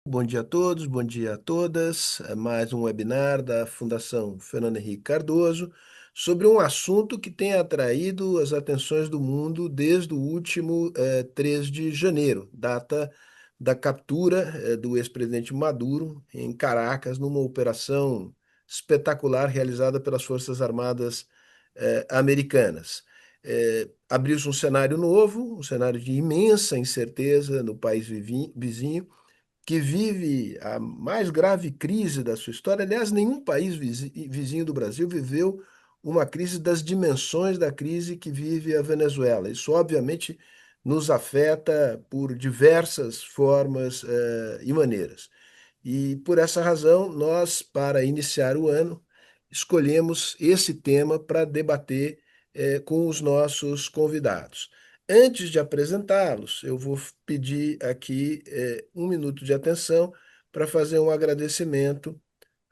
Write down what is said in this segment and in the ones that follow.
Bom dia a todos, bom dia a todas. É mais um webinar da Fundação Fernando Henrique Cardoso sobre um assunto que tem atraído as atenções do mundo desde o último 3 de janeiro, data da captura do ex-presidente Maduro em Caracas, numa operação espetacular realizada pelas Forças Armadas americanas. Abriu-se um cenário novo, um cenário de imensa incerteza no país vizinho que vive a mais grave crise da sua história. Aliás, nenhum país vizinho do Brasil viveu uma crise das dimensões da crise que vive a Venezuela. Isso, obviamente, nos afeta por diversas formas, e maneiras. E por essa razão, nós, para iniciar o ano, escolhemos esse tema para debater com os nossos convidados. Antes de apresentá-los, eu vou pedir aqui um minuto de atenção para fazer um agradecimento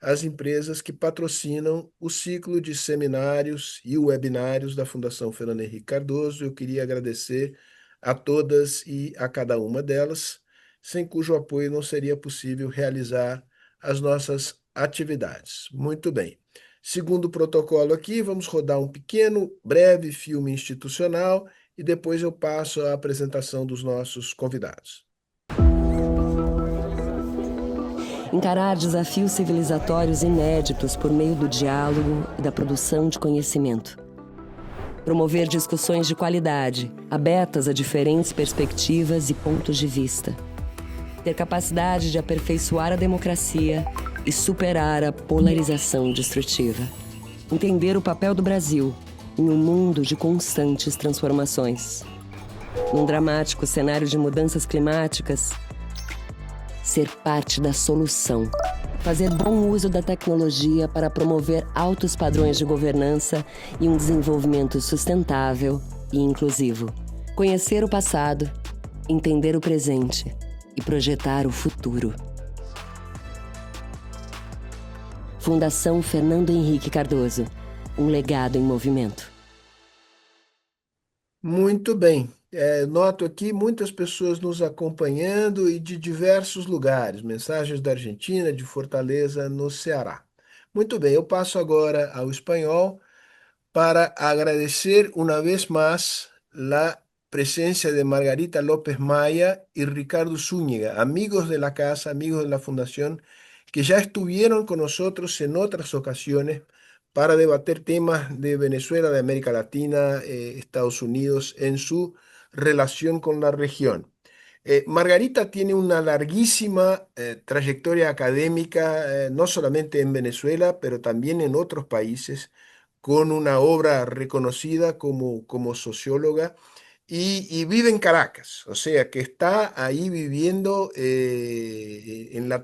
às empresas que patrocinam o ciclo de seminários e webinários da Fundação Fernando Henrique Cardoso. Eu queria agradecer a todas e a cada uma delas, sem cujo apoio não seria possível realizar as nossas atividades. Muito bem. Segundo o protocolo aqui, vamos rodar um pequeno, breve filme institucional e depois eu passo a apresentação dos nossos convidados. Encarar desafios civilizatórios inéditos por meio do diálogo e da produção de conhecimento. Promover discussões de qualidade, abertas a diferentes perspectivas e pontos de vista. Ter capacidade de aperfeiçoar a democracia e superar a polarização destrutiva. Entender o papel do Brasil em um mundo de constantes transformações. Num dramático cenário de mudanças climáticas, ser parte da solução. Fazer bom uso da tecnologia para promover altos padrões de governança e um desenvolvimento sustentável e inclusivo. Conhecer o passado, entender o presente e projetar o futuro. Fundação Fernando Henrique Cardoso. Um legado em movimento. Muito bem. Noto aqui muitas pessoas nos acompanhando e de diversos lugares, mensagens da Argentina, de Fortaleza, no Ceará. Muito bem, eu passo agora ao espanhol para agradecer una vez más la presencia de Margarita López Maya y Ricardo Zúñiga, amigos de la casa, amigos de la Fundación, que ya estuvieron con nosotros en otras ocasiones para debater temas de Venezuela, de América Latina, Estados Unidos, en su relación con la región. Margarita tiene una larguísima trayectoria académica, no solamente en Venezuela, pero también en otros países, con una obra reconocida como socióloga y vive en Caracas, o sea que está ahí viviendo en la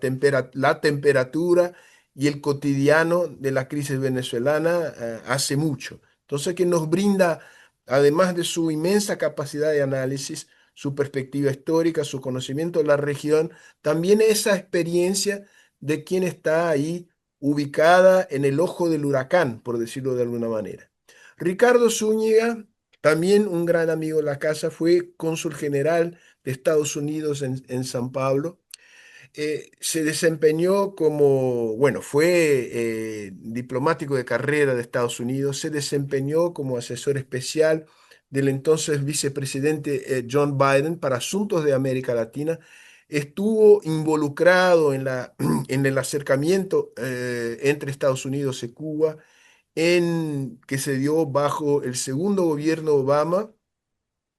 temperatura y el cotidiano de la crisis venezolana hace mucho. Entonces que nos brinda, además de su inmensa capacidad de análisis, su perspectiva histórica, su conocimiento de la región, también esa experiencia de quien está ahí ubicada en el ojo del huracán, por decirlo de alguna manera. Ricardo Zúñiga, también un gran amigo de la casa, fue cónsul general de Estados Unidos en San Pablo. Se desempeñó como, bueno, fue diplomático de carrera de Estados Unidos, se desempeñó como asesor especial del entonces vicepresidente John Biden para asuntos de América Latina. Estuvo involucrado en el acercamiento entre Estados Unidos y Cuba, que se dio bajo el segundo gobierno Obama,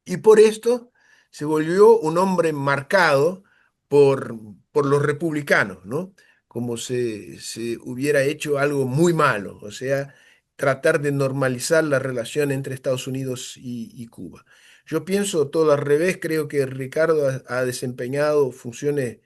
y por esto se volvió un hombre marcado por, por los republicanos, ¿no? Como se hubiera hecho algo muy malo, o sea, tratar de normalizar la relación entre Estados Unidos y Cuba. Yo pienso todo al revés, creo que Ricardo ha desempeñado funciones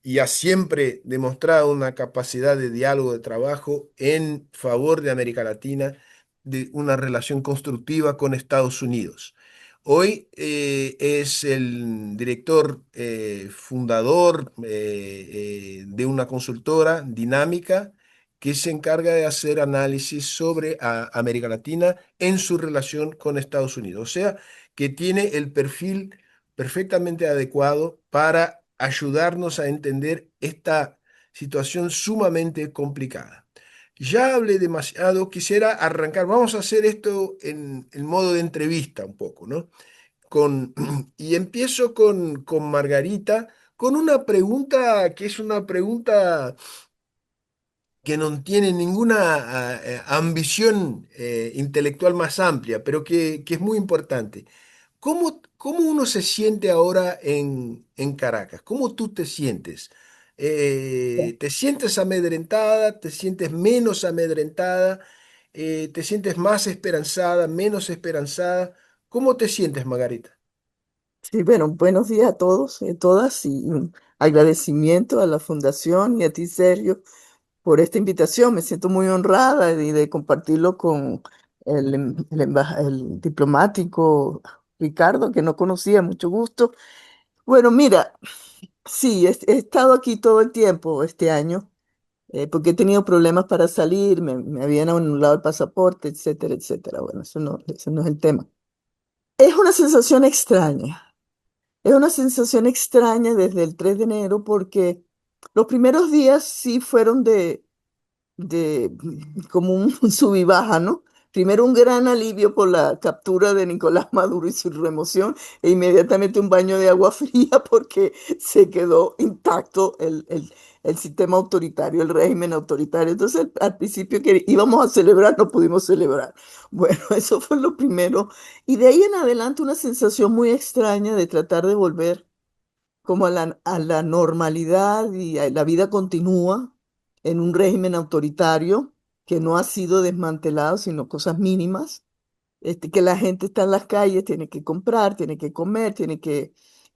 y ha siempre demostrado una capacidad de diálogo, de trabajo en favor de América Latina, de una relación constructiva con Estados Unidos. Hoy es el director fundador de una consultora dinámica que se encarga de hacer análisis sobre América Latina en su relación con Estados Unidos. O sea, que tiene el perfil perfectamente adecuado para ayudarnos a entender esta situación sumamente complicada. Ya hablé demasiado, quisiera arrancar, vamos a hacer esto en modo de entrevista un poco, ¿no? Y empiezo con Margarita, con una pregunta que es una pregunta que no tiene ninguna ambición intelectual más amplia, pero que es muy importante. ¿Cómo uno se siente ahora en Caracas? ¿Cómo tú te sientes? ¿Te sientes amedrentada? ¿Te sientes menos amedrentada? ¿Te sientes más esperanzada, menos esperanzada? ¿Cómo te sientes, Margarita? Sí, bueno, buenos días a todos y a todas y un agradecimiento a la Fundación y a ti, Sergio, por esta invitación. Me siento muy honrada de compartirlo con el diplomático Ricardo, que no conocía, mucho gusto. Bueno, mira, sí, he estado aquí todo el tiempo este año, porque he tenido problemas para salir, me habían anulado el pasaporte, etcétera, etcétera. Bueno, eso no es el tema. Es una sensación extraña. Es una sensación extraña desde el 3 de enero porque los primeros días sí fueron de como un sub y baja, ¿no? Primero un gran alivio por la captura de Nicolás Maduro y su remoción, e inmediatamente un baño de agua fría porque se quedó intacto el sistema autoritario, el régimen autoritario. Entonces, al principio que íbamos a celebrar, no pudimos celebrar. Bueno, eso fue lo primero. Y de ahí en adelante una sensación muy extraña de tratar de volver como a la normalidad la vida continúa en un régimen autoritario que no ha sido desmantelado, sino cosas mínimas, que la gente está en las calles, tiene que comprar, tiene que comer,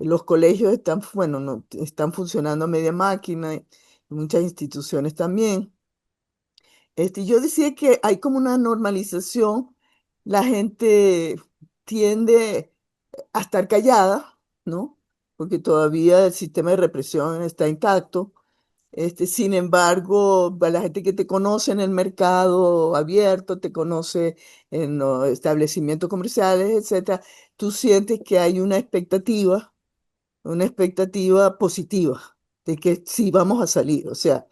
los colegios están, bueno, no, están funcionando a media máquina, y muchas instituciones también. Yo decía que hay como una normalización, la gente tiende a estar callada, ¿no? Porque todavía el sistema de represión está intacto. Sin embargo, la gente que te conoce en el mercado abierto, te conoce en los establecimientos comerciales, etcétera, tú sientes que hay una expectativa positiva de que sí vamos a salir. O sea,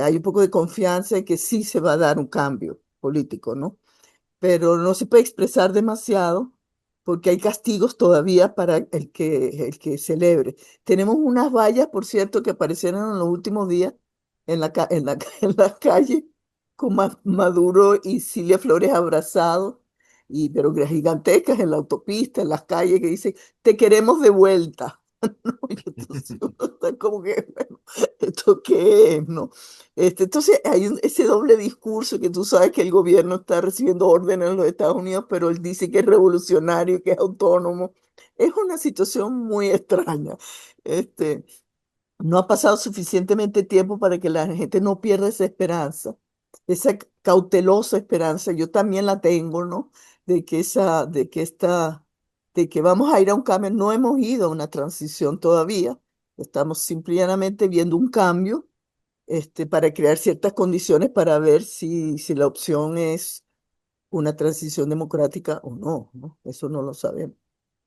hay un poco de confianza de que sí se va a dar un cambio político, ¿no? Pero no se puede expresar demasiado porque hay castigos todavía para el que celebre. Tenemos unas vallas, por cierto, que aparecieron en los últimos días en la calle con Maduro y Cilia Flores abrazados, pero gigantescas en la autopista, en las calles, que dicen, te queremos de vuelta. ¿No? Y entonces uno está como que, bueno, ¿esto qué es? ¿No? Entonces hay ese doble discurso que tú sabes que el gobierno está recibiendo órdenes en los Estados Unidos, pero él dice que es revolucionario, que es autónomo. Es una situación muy extraña. Este, no ha pasado suficientemente tiempo para que la gente no pierda esa esperanza, esa cautelosa esperanza. Yo también la tengo, ¿no? De que vamos a ir a un cambio. No hemos ido a una transición todavía. Estamos simplemente viendo un cambio, para crear ciertas condiciones para ver si la opción es una transición democrática o no, ¿no? Eso no lo sabemos.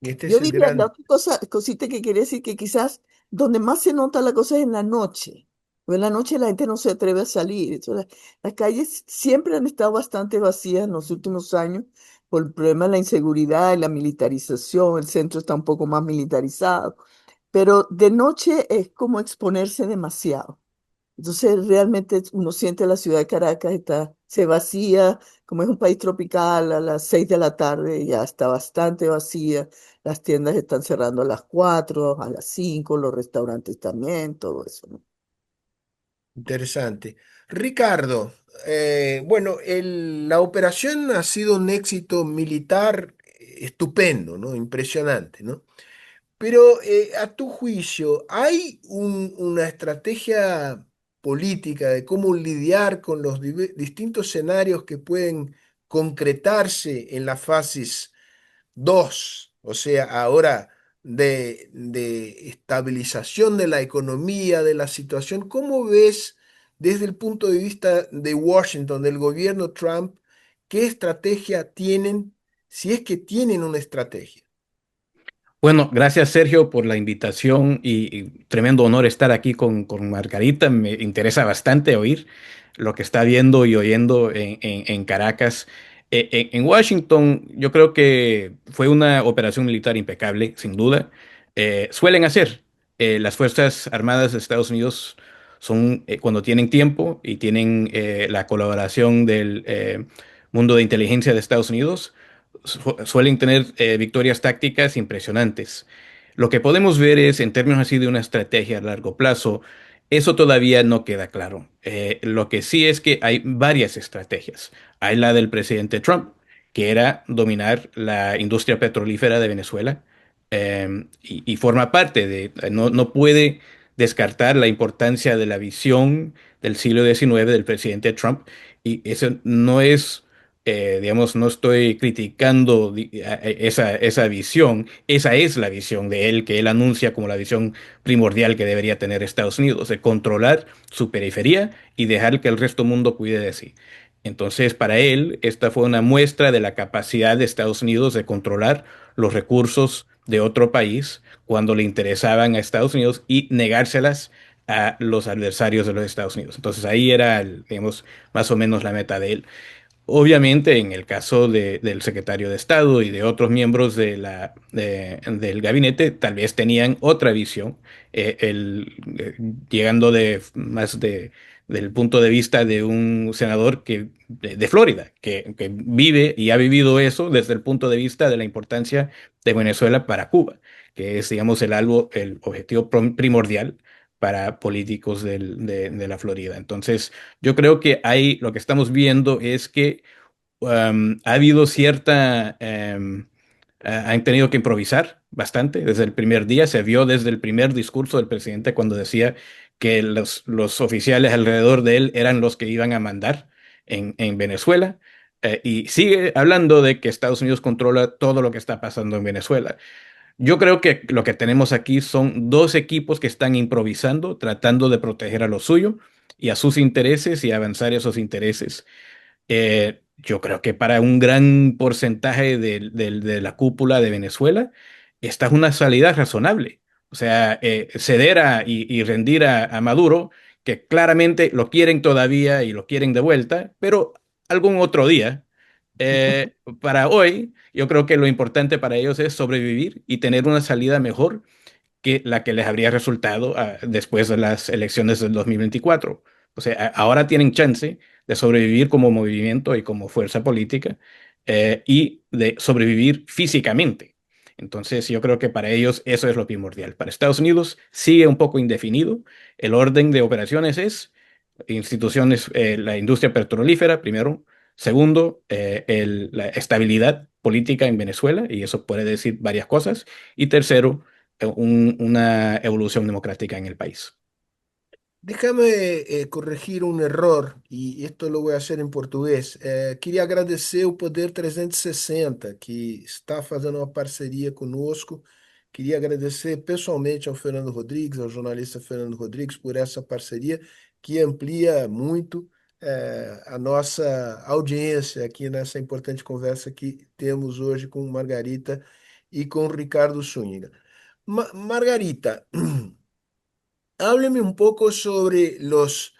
Este Yo es el diría, la gran... otra cosita que quería decir, que quizás donde más se nota la cosa es en la noche. Porque en la noche la gente no se atreve a salir. Entonces, las calles siempre han estado bastante vacías en los últimos años por el problema de la inseguridad y la militarización. El centro está un poco más militarizado. Pero de noche es como exponerse demasiado. Entonces, realmente uno siente la ciudad de Caracas se vacía, como es un país tropical, a las 6 de la tarde ya está bastante vacía. Las tiendas están cerrando a las 4, a las 5, los restaurantes también, todo eso, ¿no? Interesante. Ricardo, bueno, la operación ha sido un éxito militar estupendo, ¿no? Impresionante, ¿no? Pero a tu juicio, ¿hay una estrategia política de cómo lidiar con los distintos escenarios que pueden concretarse en las fases 2, o sea, ahora de estabilización de la economía, de la situación? ¿Cómo ves desde el punto de vista de Washington, del gobierno Trump, qué estrategia tienen, si es que tienen una estrategia? Bueno, gracias Sergio por la invitación y tremendo honor estar aquí con Margarita. Me interesa bastante oír lo que está viendo y oyendo en Caracas. En Washington, yo creo que fue una operación militar impecable, sin duda. Suelen hacer. Las Fuerzas Armadas de Estados Unidos son, cuando tienen tiempo y tienen la colaboración del mundo de inteligencia de Estados Unidos, suelen tener victorias tácticas impresionantes. Lo que podemos ver es, en términos así de una estrategia a largo plazo, eso todavía no queda claro. Lo que sí es que hay varias estrategias. Hay la del presidente Trump, que era dominar la industria petrolífera de Venezuela, y forma parte no puede descartar la importancia de la visión del siglo XIX del presidente Trump, y eso no es digamos, no estoy criticando esa visión, esa es la visión de él, que él anuncia como la visión primordial que debería tener Estados Unidos, de controlar su periferia y dejar que el resto del mundo cuide de sí. Entonces, para él, esta fue una muestra de la capacidad de Estados Unidos de controlar los recursos de otro país cuando le interesaban a Estados Unidos y negárselas a los adversarios de los Estados Unidos. Entonces, ahí era, digamos, más o menos la meta de él. Obviamente, en el caso del secretario de Estado y de otros miembros del gabinete, tal vez tenían otra visión, llegando del punto de vista de un senador de Florida, que vive y ha vivido eso desde el punto de vista de la importancia de Venezuela para Cuba, que es, digamos, el objetivo primordial para políticos de la Florida. Entonces, yo creo que lo que estamos viendo es que ha habido han tenido que improvisar bastante desde el primer día. Se vio desde el primer discurso del presidente cuando decía que los oficiales alrededor de él eran los que iban a mandar en Venezuela. Y sigue hablando de que Estados Unidos controla todo lo que está pasando en Venezuela. Yo creo que lo que tenemos aquí son dos equipos que están improvisando, tratando de proteger a lo suyo y a sus intereses y avanzar esos intereses. Yo creo que para un gran porcentaje de la cúpula de Venezuela, esta es una salida razonable. O sea, ceder y rendir a Maduro, que claramente lo quieren todavía y lo quieren de vuelta, pero algún otro día. Para hoy, yo creo que lo importante para ellos es sobrevivir y tener una salida mejor que la que les habría resultado después de las elecciones del 2024. O sea, ahora tienen chance de sobrevivir como movimiento y como fuerza política, y de sobrevivir físicamente. Entonces, yo creo que para ellos eso es lo primordial. Para Estados Unidos sigue un poco indefinido. El orden de operaciones es instituciones, la industria petrolífera, primero. Segundo, la estabilidad política en Venezuela, y eso puede decir varias cosas. Y tercero, una evolución democrática en el país. Déjame corrigir um error, e isto eu vou fazer em português. Queria agradecer o Poder 360, que está fazendo uma parceria conosco. Queria agradecer pessoalmente ao Fernando Rodrigues, ao jornalista Fernando Rodrigues, por essa parceria que amplia muito a nossa audiência aqui nessa importante conversa que temos hoje com Margarita e com Ricardo Zúñiga. Margarita, hábleme un poco sobre los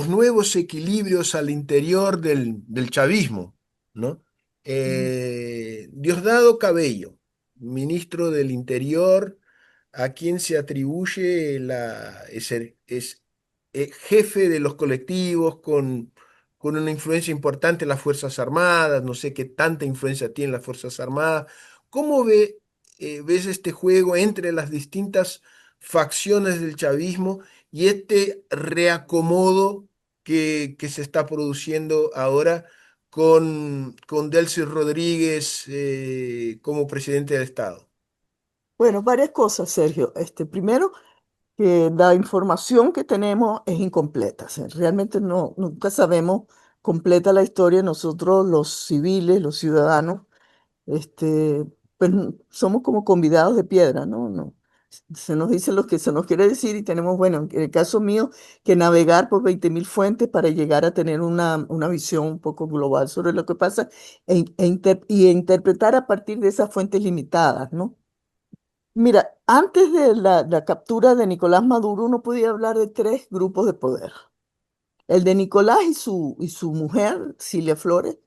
nuevos equilibrios al interior del chavismo, ¿no? Diosdado Cabello, ministro del Interior, a quien se atribuye es jefe de los colectivos con una influencia importante en las Fuerzas Armadas, no sé qué tanta influencia tienen las Fuerzas Armadas. ¿Cómo ves este juego entre las distintas facciones del chavismo y este reacomodo que se está produciendo ahora con Delcy Rodríguez como presidente del Estado? Bueno, varias cosas, Sergio. Primero, que la información que tenemos es incompleta. O sea, realmente nunca sabemos completa la historia. Nosotros, los civiles, los ciudadanos, este, pues somos como convidados de piedra, ¿no? No. Se nos dice lo que se nos quiere decir y tenemos, bueno, en el caso mío, que navegar por 20.000 fuentes para llegar a tener una visión un poco global sobre lo que pasa y interpretar a partir de esas fuentes limitadas, ¿no? Mira, antes de la captura de Nicolás Maduro, uno podía hablar de tres grupos de poder. El de Nicolás y su mujer, Cilia Flores.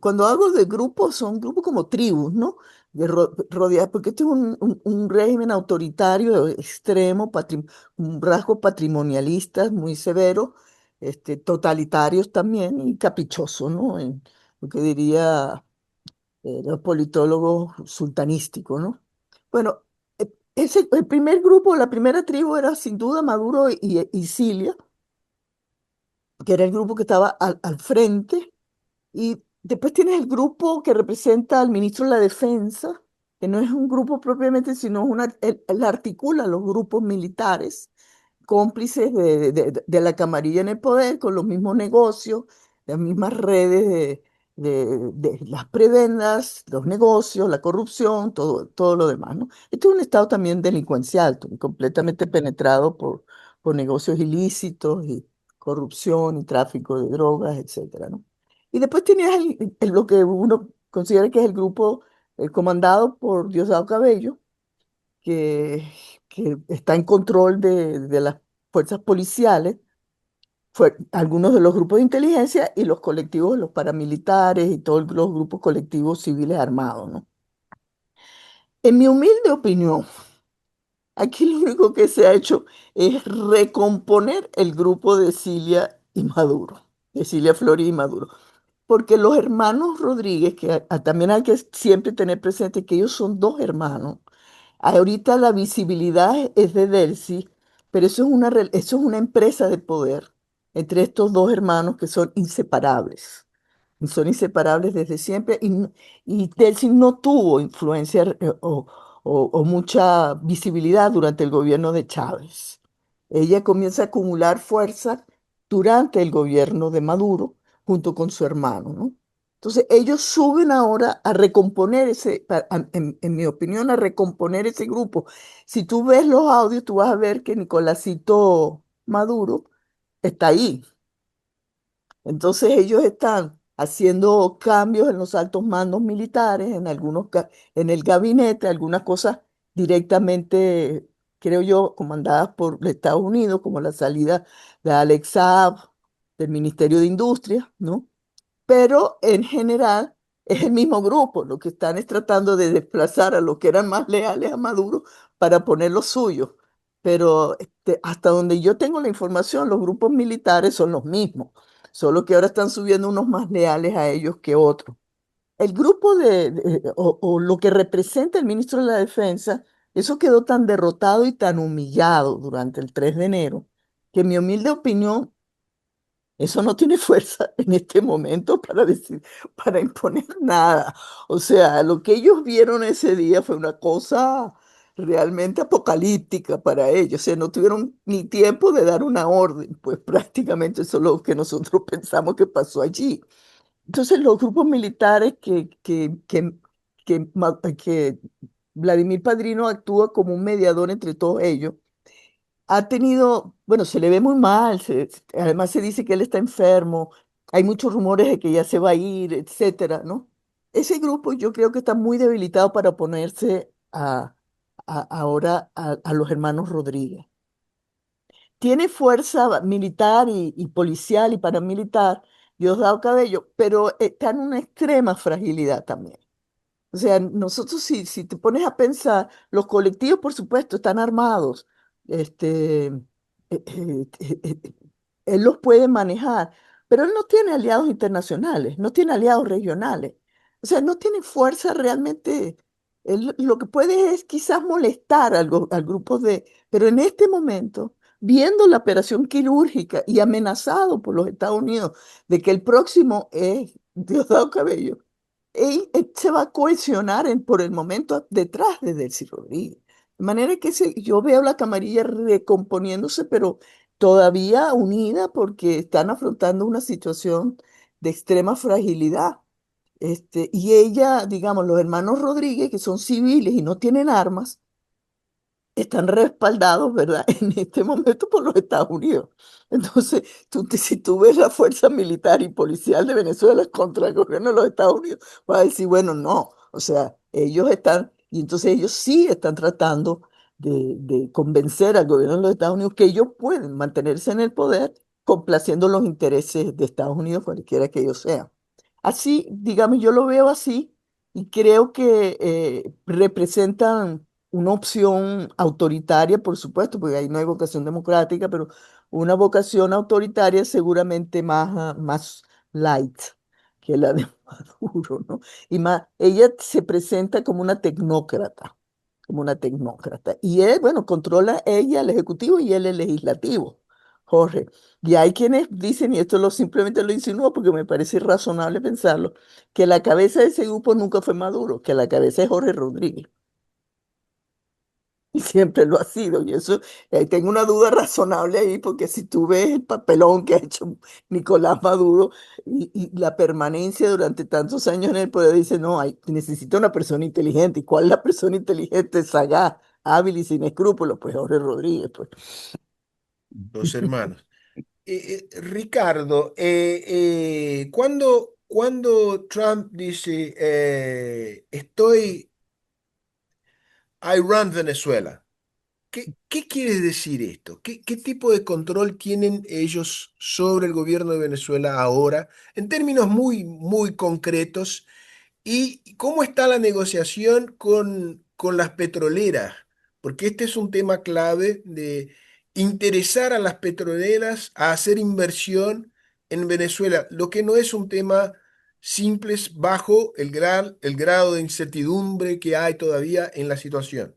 Cuando hablo de grupos, son grupos como tribus, ¿no? Rodeadas, porque este es un régimen autoritario extremo, un rasgo patrimonialista muy severo, totalitarios también y caprichoso, ¿no? Lo que diría los politólogos sultanísticos, ¿no? Bueno, el primer grupo, la primera tribu era sin duda Maduro y Cilia, que era el grupo que estaba al frente, y después tienes el grupo que representa al ministro de la Defensa, que no es un grupo propiamente, sino él articula los grupos militares cómplices de la camarilla en el poder, con los mismos negocios, las mismas redes de las prebendas, los negocios, la corrupción, todo lo demás, ¿no? Este es un estado también delincuencial, completamente penetrado por negocios ilícitos y corrupción y tráfico de drogas, etcétera, ¿no? Y después tenías lo que uno considera que es el grupo comandado por Diosdado Cabello, que, que está en control de las fuerzas policiales, algunos de los grupos de inteligencia y los colectivos, los paramilitares y todos los grupos colectivos civiles armados, ¿no? En mi humilde opinión, aquí lo único que se ha hecho es recomponer el grupo de Cilia y Maduro, de Cilia Flores y Maduro. Porque los hermanos Rodríguez, que también hay que siempre tener presente que ellos son dos hermanos. Ahorita la visibilidad es de Delcy, pero eso es una empresa de poder entre estos dos hermanos que son inseparables. Son inseparables desde siempre y Delcy no tuvo influencia o mucha visibilidad durante el gobierno de Chávez. Ella comienza a acumular fuerza durante el gobierno de Maduro junto con su hermano, ¿no? Entonces ellos suben ahora a recomponer en mi opinión, a recomponer ese grupo. Si tú ves los audios, tú vas a ver que Nicolásito Maduro está ahí. Entonces ellos están haciendo cambios en los altos mandos militares, en el gabinete, algunas cosas directamente, creo yo, comandadas por Estados Unidos, como la salida de Alex Saab del Ministerio de Industria, ¿no? Pero en general es el mismo grupo. Lo que están es tratando de desplazar a los que eran más leales a Maduro para poner los suyos. Pero hasta donde yo tengo la información, los grupos militares son los mismos, solo que ahora están subiendo unos más leales a ellos que otros. El grupo o lo que representa el ministro de la Defensa, eso quedó tan derrotado y tan humillado durante el 3 de enero, que en mi humilde opinión eso no tiene fuerza en este momento para decir, para imponer nada. O sea, lo que ellos vieron ese día fue una cosa realmente apocalíptica para ellos. O sea, no tuvieron ni tiempo de dar una orden. Pues prácticamente eso es lo que nosotros pensamos que pasó allí. Entonces, los grupos militares que Vladimir Padrino actúa como un mediador entre todos ellos ha tenido, bueno, se le ve muy mal, además se dice que él está enfermo, hay muchos rumores de que ya se va a ir, etcétera, ¿no? Ese grupo yo creo que está muy debilitado para oponerse ahora a los hermanos Rodríguez. Tiene fuerza militar y policial y paramilitar, Diosdado Cabello, pero está en una extrema fragilidad también. O sea, nosotros si te pones a pensar, los colectivos, por supuesto, están armados. Este, él los puede manejar, pero él no tiene aliados internacionales, no tiene aliados regionales. O sea, no tiene fuerza realmente. Él lo que puede es quizás molestar al grupo Pero en este momento, viendo la operación quirúrgica y amenazado por los Estados Unidos de que el próximo es Diosdado Cabello, él se va a cohesionar por el momento detrás de Delcy Rodríguez. De manera que yo veo la camarilla recomponiéndose, pero todavía unida porque están afrontando una situación de extrema fragilidad. Y ella, digamos, los hermanos Rodríguez, que son civiles y no tienen armas, están respaldados, ¿verdad? En este momento por los Estados Unidos. Entonces, si tú ves la fuerza militar y policial de Venezuela contra el gobierno de los Estados Unidos, vas a decir, bueno, no, o sea, ellos están, Y entonces ellos sí están tratando de convencer al gobierno de los Estados Unidos que ellos pueden mantenerse en el poder complaciendo los intereses de Estados Unidos, cualquiera que ellos sean. Así, digamos, yo lo veo así y creo que representan una opción autoritaria, por supuesto, porque ahí no hay vocación democrática, pero una vocación autoritaria seguramente más light que la de Maduro, ¿no? Y más, ella se presenta como una tecnócrata, como una tecnócrata. Y él, bueno, controla ella el ejecutivo y él el legislativo, Jorge. Y hay quienes dicen, y esto simplemente lo insinúo porque me parece razonable pensarlo, que la cabeza de ese grupo nunca fue Maduro, que la cabeza es Jorge Rodríguez. Y siempre lo ha sido. Y eso, tengo una duda razonable ahí, porque si tú ves el papelón que ha hecho Nicolás Maduro y la permanencia durante tantos años en el poder, dice, no, necesita una persona inteligente. ¿Y cuál es la persona inteligente, sagaz, hábil y sin escrúpulos? Pues Jorge Rodríguez, pues. Los hermanos. Ricardo, cuando Trump dice, I run Venezuela, ¿qué quiere decir esto? ¿Qué tipo de control tienen ellos sobre el gobierno de Venezuela ahora, en términos muy concretos? ¿Y cómo está la negociación con las petroleras? Porque este es un tema clave de interesar a las petroleras a hacer inversión en Venezuela, lo que no es un tema simple bajo el grado de incertidumbre que hay todavía en la situación.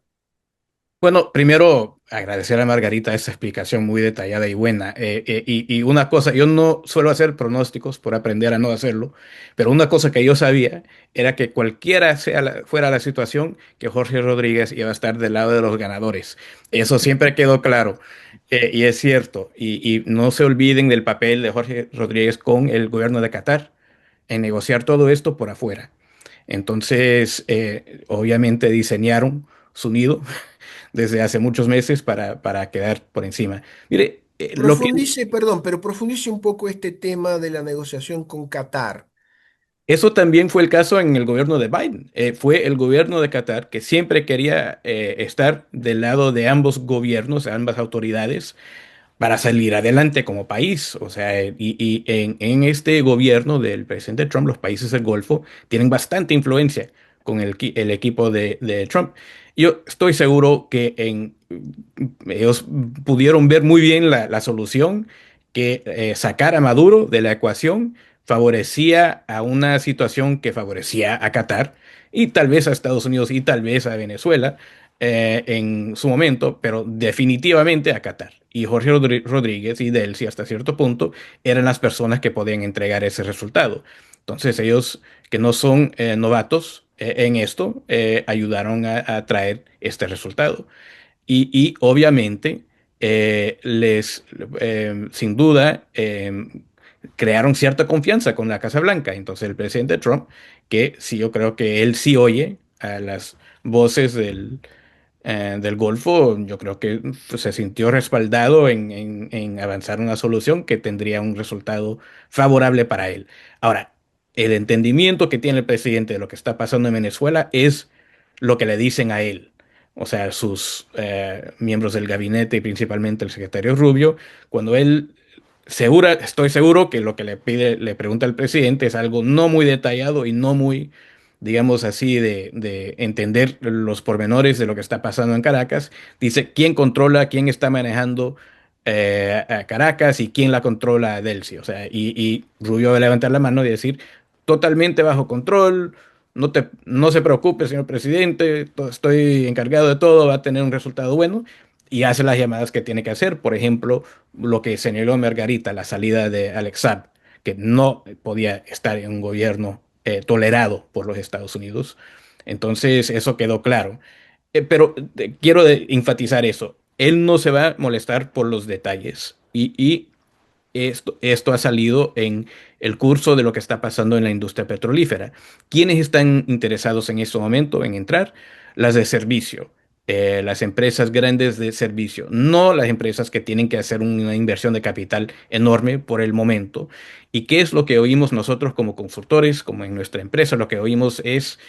Bueno, primero agradecer a Margarita esa explicación muy detallada y buena. Y una cosa, yo no suelo hacer pronósticos por aprender a no hacerlo, pero una cosa que yo sabía era que cualquiera fuera la situación, que Jorge Rodríguez iba a estar del lado de los ganadores. Eso siempre quedó claro, y es cierto. Y no se olviden del papel de Jorge Rodríguez con el gobierno de Qatar en negociar todo esto por afuera. Entonces, obviamente diseñaron su nido desde hace muchos meses para quedar por encima. Mire, Profundice, perdón, pero profundice un poco este tema de la negociación con Qatar. eso también fue el caso en el gobierno de Biden. Fue el gobierno de Qatar que siempre quería estar del lado de ambos gobiernos, de ambas autoridades, para salir adelante como país. O sea, y en este gobierno del presidente Trump, los países del Golfo tienen bastante influencia con el equipo de Trump. Yo estoy seguro que ellos pudieron ver muy bien la solución, que sacar a Maduro de la ecuación favorecía a una situación que favorecía a Qatar y tal vez a Estados Unidos y tal vez a Venezuela en su momento, pero definitivamente a Qatar. Y Jorge Rodríguez y Delcy hasta cierto punto eran las personas que podían entregar ese resultado. Entonces ellos, que no son novatos en esto, ayudaron a traer este resultado. Y obviamente sin duda, crearon cierta confianza con la Casa Blanca. Entonces el presidente Trump, que sí, yo creo que él sí oye a las voces del Golfo, yo creo que se sintió respaldado en avanzar una solución que tendría un resultado favorable para él. Ahora, el entendimiento que tiene el presidente de lo que está pasando en Venezuela es lo que le dicen a él. O sea, sus miembros del gabinete y principalmente el secretario Rubio, cuando él estoy seguro que lo que le pregunta al presidente es algo no muy detallado y no muy, digamos así, de entender los pormenores de lo que está pasando en Caracas. Dice quién controla, quién está manejando a Caracas y quién la controla a Delcy. O sea, y Rubio va a levantar la mano y decir totalmente bajo control. No se preocupe, señor presidente, estoy encargado de todo, va a tener un resultado bueno y hace las llamadas que tiene que hacer. Por ejemplo, lo que señaló Margarita, la salida de Alex Saab, que no podía estar en un gobierno tolerado por los Estados Unidos. Entonces, eso quedó claro. Pero quiero enfatizar eso. Él no se va a molestar por los detalles. Y esto ha salido en el curso de lo que está pasando en la industria petrolífera. ¿Quiénes están interesados en este momento en entrar? Las de servicio, las empresas grandes de servicio, no las empresas que tienen que hacer una inversión de capital enorme por el momento. ¿Y qué es lo que oímos nosotros como consultores, como en nuestra empresa? Lo que oímos es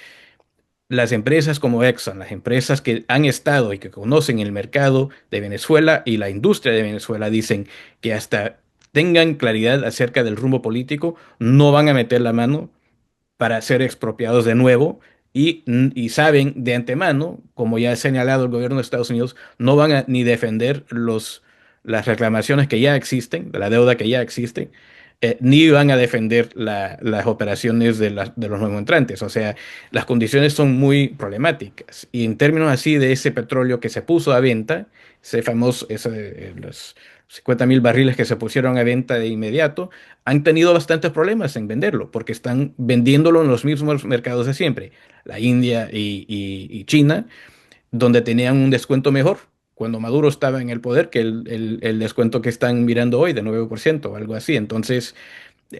las empresas como Exxon, las empresas que han estado y que conocen el mercado de Venezuela y la industria de Venezuela, dicen que hasta tengan claridad acerca del rumbo político, no van a meter la mano para ser expropiados de nuevo y saben de antemano, como ya ha señalado el gobierno de Estados Unidos, no van a ni defender las reclamaciones que ya existen, de la deuda que ya existe, ni van a defender las operaciones de los nuevos entrantes. O sea, las condiciones son muy problemáticas. Y en términos así de ese petróleo que se puso a venta, ese famoso, los 50.000 barriles que se pusieron a venta de inmediato, han tenido bastantes problemas en venderlo, porque están vendiéndolo en los mismos mercados de siempre, la India y China, donde tenían un descuento mejor cuando Maduro estaba en el poder que el descuento que están mirando hoy de 9% o algo así. Entonces,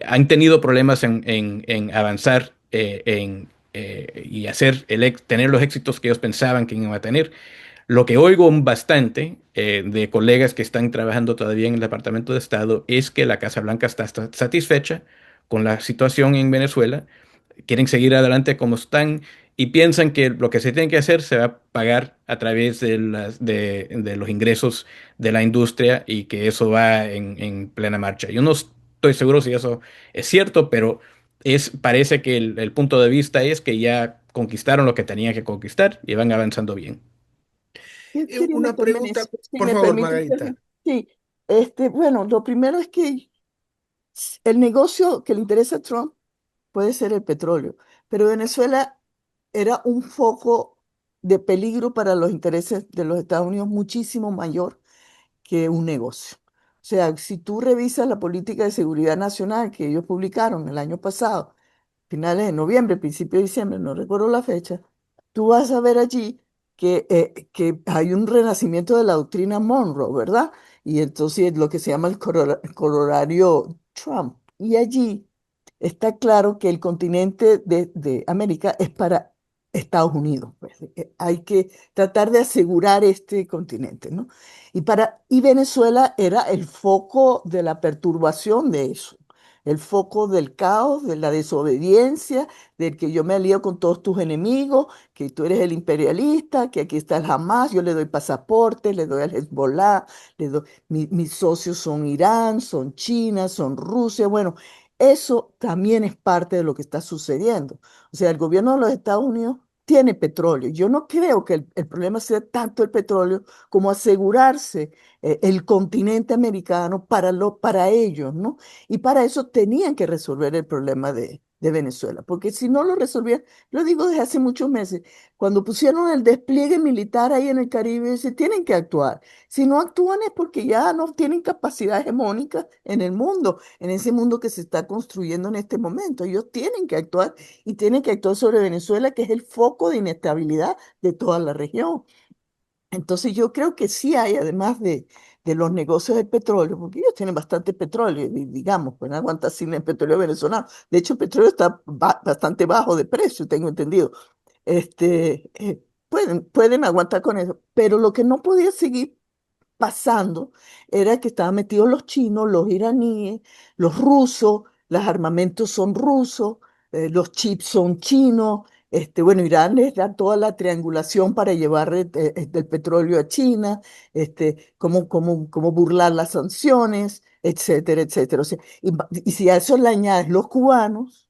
han tenido problemas en avanzar y tener los éxitos que ellos pensaban que iban a tener. Lo que oigo bastante de colegas que están trabajando todavía en el Departamento de Estado es que la Casa Blanca está satisfecha con la situación en Venezuela, quieren seguir adelante como están y piensan que lo que se tiene que hacer se va a pagar a través de los ingresos de la industria y que eso va en plena marcha. Yo no estoy seguro si eso es cierto, pero parece que el punto de vista es que ya conquistaron lo que tenían que conquistar y van avanzando bien. Quería Una meterme en pregunta, eso, si por me favor, permite. Margarita. Sí, bueno, lo primero es que el negocio que le interesa a Trump puede ser el petróleo, pero Venezuela era un foco de peligro para los intereses de los Estados Unidos muchísimo mayor que un negocio. O sea, si tú revisas la política de seguridad nacional que ellos publicaron el año pasado, finales de noviembre, principio de diciembre, no recuerdo la fecha, tú vas a ver allí que hay un renacimiento de la doctrina Monroe, ¿verdad? Y entonces lo que se llama el corolario Trump. Y allí está claro que el continente de América es para Estados Unidos, pues. Hay que tratar de asegurar este continente, ¿no? Y Venezuela era el foco de la perturbación de eso, el foco del caos, de la desobediencia, del que yo me alío con todos tus enemigos, que tú eres el imperialista, que aquí está el Hamas, yo le doy pasaporte, le doy al Hezbollah, mis socios son Irán, son China, son Rusia, bueno, eso también es parte de lo que está sucediendo. O sea, el gobierno de los Estados Unidos tiene petróleo. Yo no creo que el problema sea tanto el petróleo como asegurarse el continente americano para ellos, ¿no? Y para eso tenían que resolver el problema de Venezuela, porque si no lo resolvían, lo digo desde hace muchos meses, cuando pusieron el despliegue militar ahí en el Caribe, se tienen que actuar. Si no actúan es porque ya no tienen capacidad hegemónica en el mundo, en ese mundo que se está construyendo en este momento. Ellos tienen que actuar y tienen que actuar sobre Venezuela, que es el foco de inestabilidad de toda la región. Entonces yo creo que sí hay, además de los negocios de petróleo, porque ellos tienen bastante petróleo, digamos, pueden aguantar sin el petróleo venezolano. De hecho, el petróleo está bastante bajo de precio, tengo entendido. Pueden aguantar con eso, pero lo que no podía seguir pasando era que estaban metidos los chinos, los iraníes, los rusos, los armamentos son rusos, los chips son chinos. Bueno, Irán les da toda la triangulación para llevar el petróleo a China, cómo burlar las sanciones, etcétera, etcétera. O sea, y si a eso le añades los cubanos,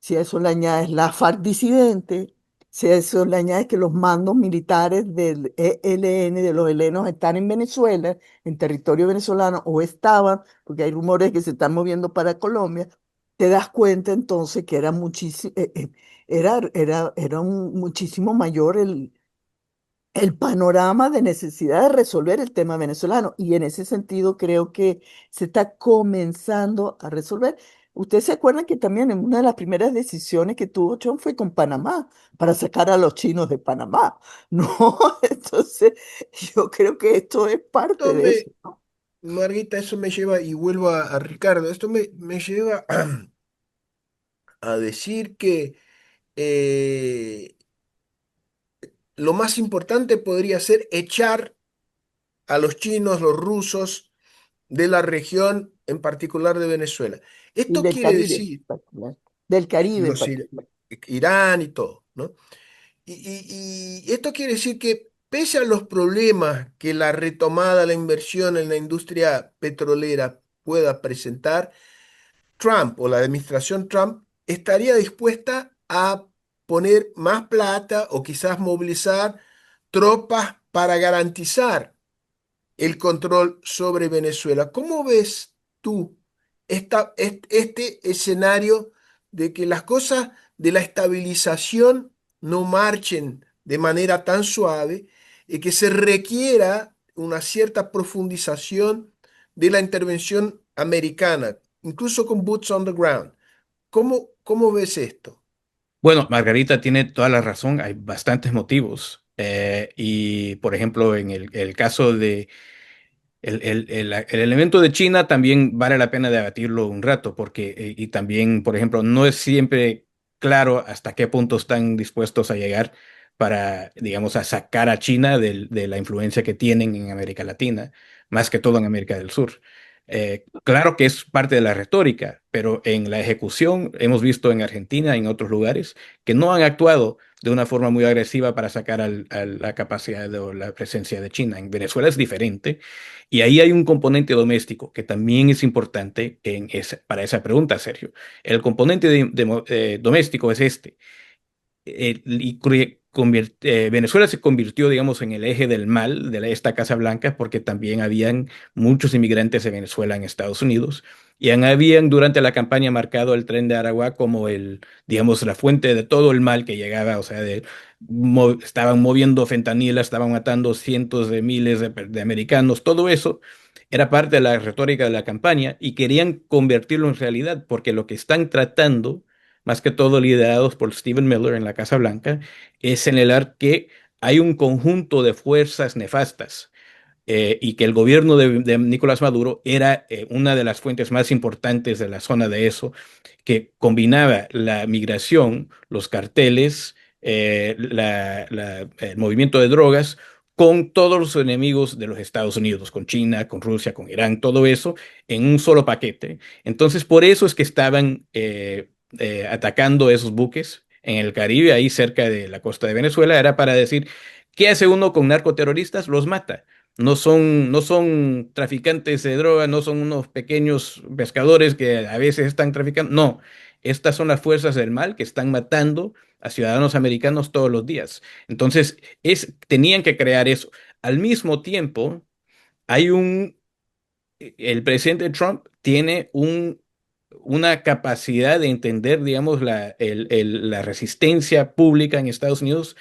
si a eso le añades la FARC disidente, si a eso le añades que los mandos militares del ELN, de los helenos, están en Venezuela, en territorio venezolano, o estaban, porque hay rumores que se están moviendo para Colombia, te das cuenta entonces que era muchísimo, muchísimo mayor el panorama de necesidad de resolver el tema venezolano. Y en ese sentido creo que se está comenzando a resolver. Ustedes se acuerdan que también en una de las primeras decisiones que tuvo Trump fue con Panamá, para sacar a los chinos de Panamá. No, entonces yo creo que esto es parte Esto de eso, me, ¿no? Margarita, eso me lleva, y vuelvo a Ricardo, esto me lleva a decir que eh, lo más importante podría ser echar a los chinos, los rusos de la región, en particular de Venezuela. Y Esto del quiere Caribe en decir particular. Del Caribe en los particular. Irán y todo, ¿no? Y esto quiere decir que pese a los problemas que la retomada, la inversión en la industria petrolera pueda presentar, Trump o la administración Trump estaría dispuesta a poner más plata o quizás movilizar tropas para garantizar el control sobre Venezuela. ¿Cómo ves tú este escenario de que las cosas de la estabilización no marchen de manera tan suave y que se requiera una cierta profundización de la intervención americana, incluso con boots on the ground? ¿Cómo ves esto? Bueno, Margarita tiene toda la razón, hay bastantes motivos. Y, por ejemplo, en el caso de el elemento de China también vale la pena debatirlo un rato, porque, y también, por ejemplo, no es siempre claro hasta qué punto están dispuestos a llegar para, digamos, a sacar a China de la influencia que tienen en América Latina, más que todo en América del Sur. Claro que es parte de la retórica, pero en la ejecución hemos visto en Argentina y en otros lugares que no han actuado de una forma muy agresiva para sacar a la capacidad o la presencia de China. En Venezuela es diferente y ahí hay un componente doméstico que también es importante para esa pregunta, Sergio. El componente doméstico es este. Venezuela se convirtió, digamos, en el eje del mal de esta Casa Blanca porque también habían muchos inmigrantes de Venezuela en Estados Unidos y habían durante la campaña marcado el Tren de Aragua como digamos, la fuente de todo el mal que llegaba, o sea, estaban moviendo fentanila, estaban matando cientos de miles de americanos, todo eso era parte de la retórica de la campaña y querían convertirlo en realidad porque lo que están tratando más que todo liderados por Stephen Miller en la Casa Blanca, es señalar que hay un conjunto de fuerzas nefastas y que el gobierno de Nicolás Maduro era una de las fuentes más importantes de la zona de eso, que combinaba la migración, los carteles, el movimiento de drogas con todos los enemigos de los Estados Unidos, con China, con Rusia, con Irán, todo eso en un solo paquete. Entonces, por eso es que estaban atacando esos buques en el Caribe, ahí cerca de la costa de Venezuela, era para decir, ¿qué hace uno con narcoterroristas? Los mata. No son traficantes de droga, no son unos pequeños pescadores que a veces están traficando. No, estas son las fuerzas del mal que están matando a ciudadanos americanos todos los días. Entonces, tenían que crear eso. Al mismo tiempo, hay el presidente Trump tiene una capacidad de entender, digamos, la resistencia pública en Estados Unidos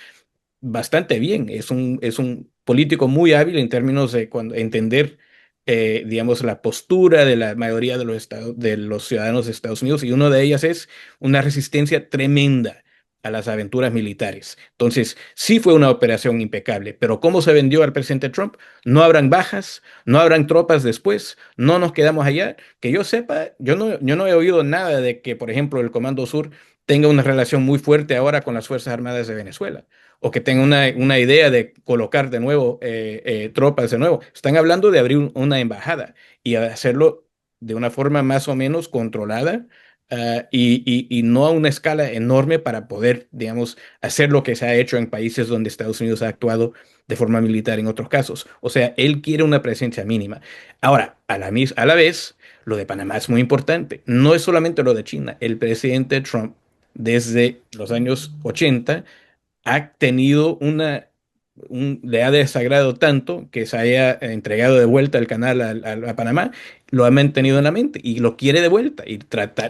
bastante bien. Es un político muy hábil en términos de entender, digamos, la postura de la mayoría de los ciudadanos de Estados Unidos, y una de ellas es una resistencia tremenda a las aventuras militares. Entonces, sí fue una operación impecable, pero ¿cómo se vendió al presidente Trump? No habrán bajas, no habrán tropas después, no nos quedamos allá. Que yo sepa, yo no he oído nada de que, por ejemplo, el Comando Sur tenga una relación muy fuerte ahora con las Fuerzas Armadas de Venezuela o que tenga una idea de colocar de nuevo tropas de nuevo. Están hablando de abrir una embajada y hacerlo de una forma más o menos controlada, y no a una escala enorme para poder, digamos, hacer lo que se ha hecho en países donde Estados Unidos ha actuado de forma militar en otros casos. O sea, él quiere una presencia mínima. Ahora, a la vez, lo de Panamá es muy importante. No es solamente lo de China. El presidente Trump, desde los años 80 ha tenido le ha desagrado tanto que se haya entregado de vuelta el canal a Panamá, lo ha mantenido en la mente y lo quiere de vuelta y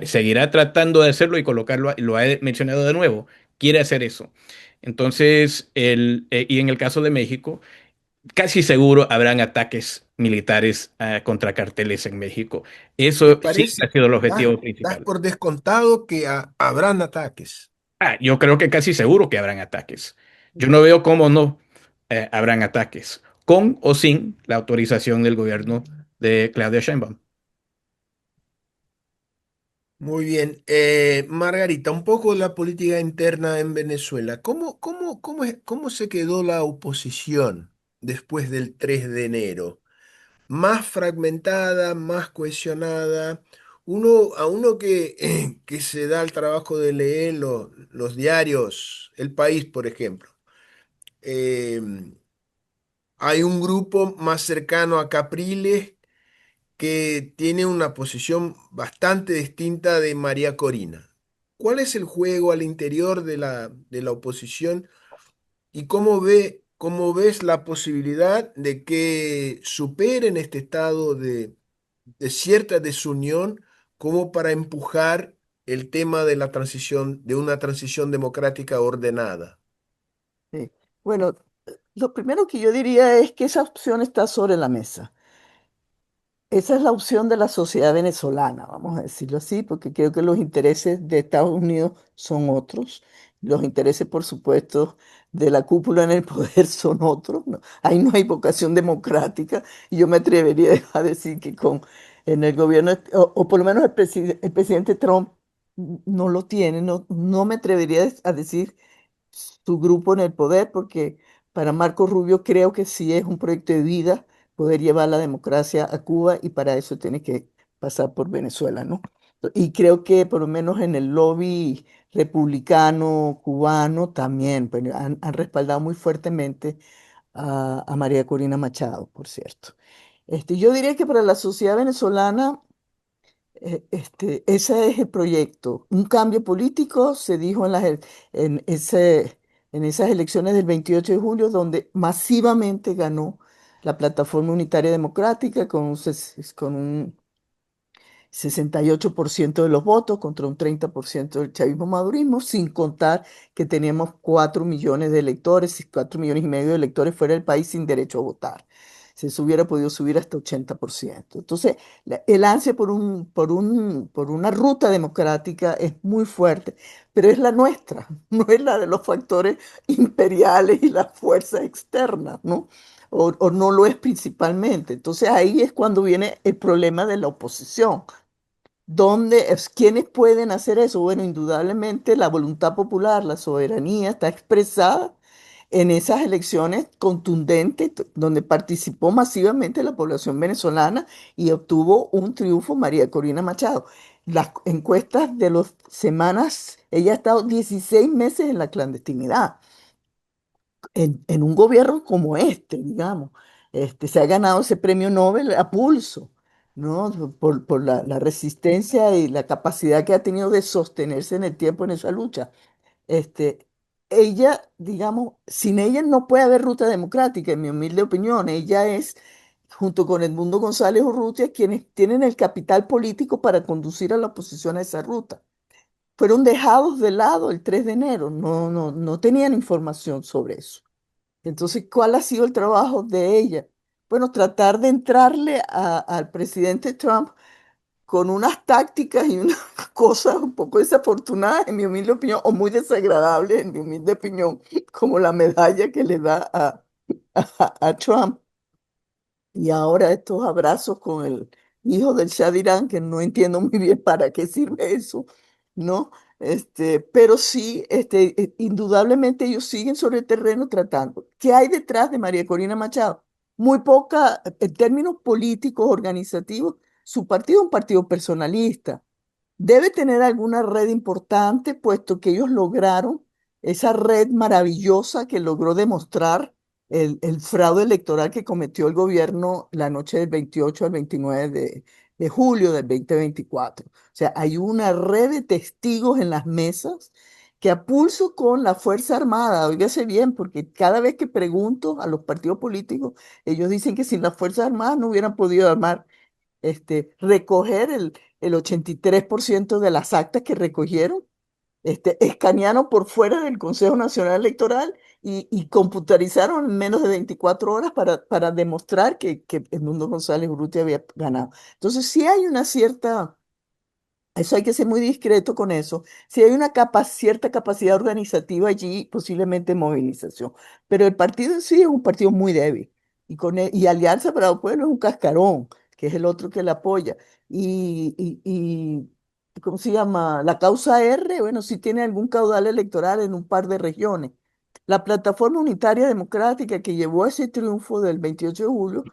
seguirá tratando de hacerlo y colocarlo, lo ha mencionado de nuevo, quiere hacer eso. Entonces, y en el caso de México, casi seguro habrán ataques militares contra carteles en México. ¿Te Eso sí parece? ha sido el Das, objetivo das principal. por descontado que habrán ataques. Yo creo que casi seguro que habrán ataques. Yo no veo cómo no habrán ataques, con o sin la autorización del gobierno de Claudia Sheinbaum. Muy bien. Margarita, un poco de la política interna en Venezuela. ¿Cómo se quedó la oposición después del 3 de enero? ¿Más fragmentada, más cohesionada? A uno que se da el trabajo de leer los diarios, El País, por ejemplo, eh, hay un grupo más cercano a Capriles que tiene una posición bastante distinta de María Corina. ¿Cuál es el juego al interior de la oposición y cómo ves la posibilidad de que superen este estado de cierta desunión como para empujar el tema de la transición, de una transición democrática ordenada? Sí. Bueno, lo primero que yo diría es que esa opción está sobre la mesa. Esa es la opción de la sociedad venezolana, vamos a decirlo así, porque creo que los intereses de Estados Unidos son otros. Los intereses, por supuesto, de la cúpula en el poder son otros, ¿no? Ahí no hay vocación democrática. Y yo me atrevería a decir que en el gobierno, o por lo menos el presidente Trump no lo tiene. No me atrevería a decir su grupo en el poder, porque para Marco Rubio creo que sí es un proyecto de vida poder llevar la democracia a Cuba y para eso tiene que pasar por Venezuela, ¿no? Y creo que por lo menos en el lobby republicano cubano también pues, han respaldado muy fuertemente a María Corina Machado, por cierto. Yo diría que para la sociedad venezolana ese es el proyecto. Un cambio político se dijo en esas elecciones del 28 de julio, donde masivamente ganó la Plataforma Unitaria Democrática con un 68% de los votos contra un 30% del chavismo madurismo, sin contar que teníamos 4 millones de electores, y 4 millones y medio de electores fuera del país sin derecho a votar. Si eso hubiera podido subir hasta 80%. Entonces, el ansia por una ruta democrática es muy fuerte, pero es la nuestra, no es la de los factores imperiales y las fuerzas externas, ¿no? O no lo es principalmente. Entonces ahí es cuando viene el problema de la oposición. ¿Quiénes pueden hacer eso? Bueno, indudablemente la voluntad popular, la soberanía está expresada en esas elecciones contundentes donde participó masivamente la población venezolana y obtuvo un triunfo María Corina Machado. Las encuestas de las semanas, ella ha estado 16 meses en la clandestinidad en un gobierno como este, digamos. Se ha ganado ese premio Nobel a pulso, ¿no? Por la resistencia y la capacidad que ha tenido de sostenerse en el tiempo en esa lucha. Este, ella, digamos, sin ella no puede haber ruta democrática, en mi humilde opinión. Ella es, junto con Edmundo González Urrutia, quienes tienen el capital político para conducir a la oposición a esa ruta. Fueron dejados de lado el 3 de enero, no tenían información sobre eso. Entonces, ¿cuál ha sido el trabajo de ella? Bueno, tratar de entrarle al presidente Trump con unas tácticas y unas cosas un poco desafortunadas, en mi humilde opinión, o muy desagradables, en mi humilde opinión, como la medalla que le da a Trump. Y ahora estos abrazos con el hijo del Shah de Irán, que no entiendo muy bien para qué sirve eso, ¿no? Pero sí, indudablemente ellos siguen sobre el terreno tratando. ¿Qué hay detrás de María Corina Machado? Muy poca, en términos políticos, organizativos, su partido es un partido personalista. Debe tener alguna red importante, puesto que ellos lograron esa red maravillosa que logró demostrar el fraude electoral que cometió el gobierno la noche del 28 al 29 de julio del 2024. O sea, hay una red de testigos en las mesas que a pulso con la Fuerza Armada, óigase bien, porque cada vez que pregunto a los partidos políticos, ellos dicen que sin las Fuerzas Armadas no hubieran podido armar recoger el 83% de las actas que recogieron, escanearon por fuera del Consejo Nacional Electoral y computarizaron en menos de 24 horas para demostrar que Edmundo González Urrutia había ganado. Entonces, sí hay una cierta eso hay que ser muy discreto con eso. Si hay una cierta capacidad organizativa allí, posiblemente movilización. Pero el partido en sí es un partido muy débil. Y Alianza para el Pueblo es un cascarón, que es el otro que le apoya. ¿Cómo se llama? La causa R, bueno, sí tiene algún caudal electoral en un par de regiones. La Plataforma Unitaria Democrática que llevó a ese triunfo del 28 de julio,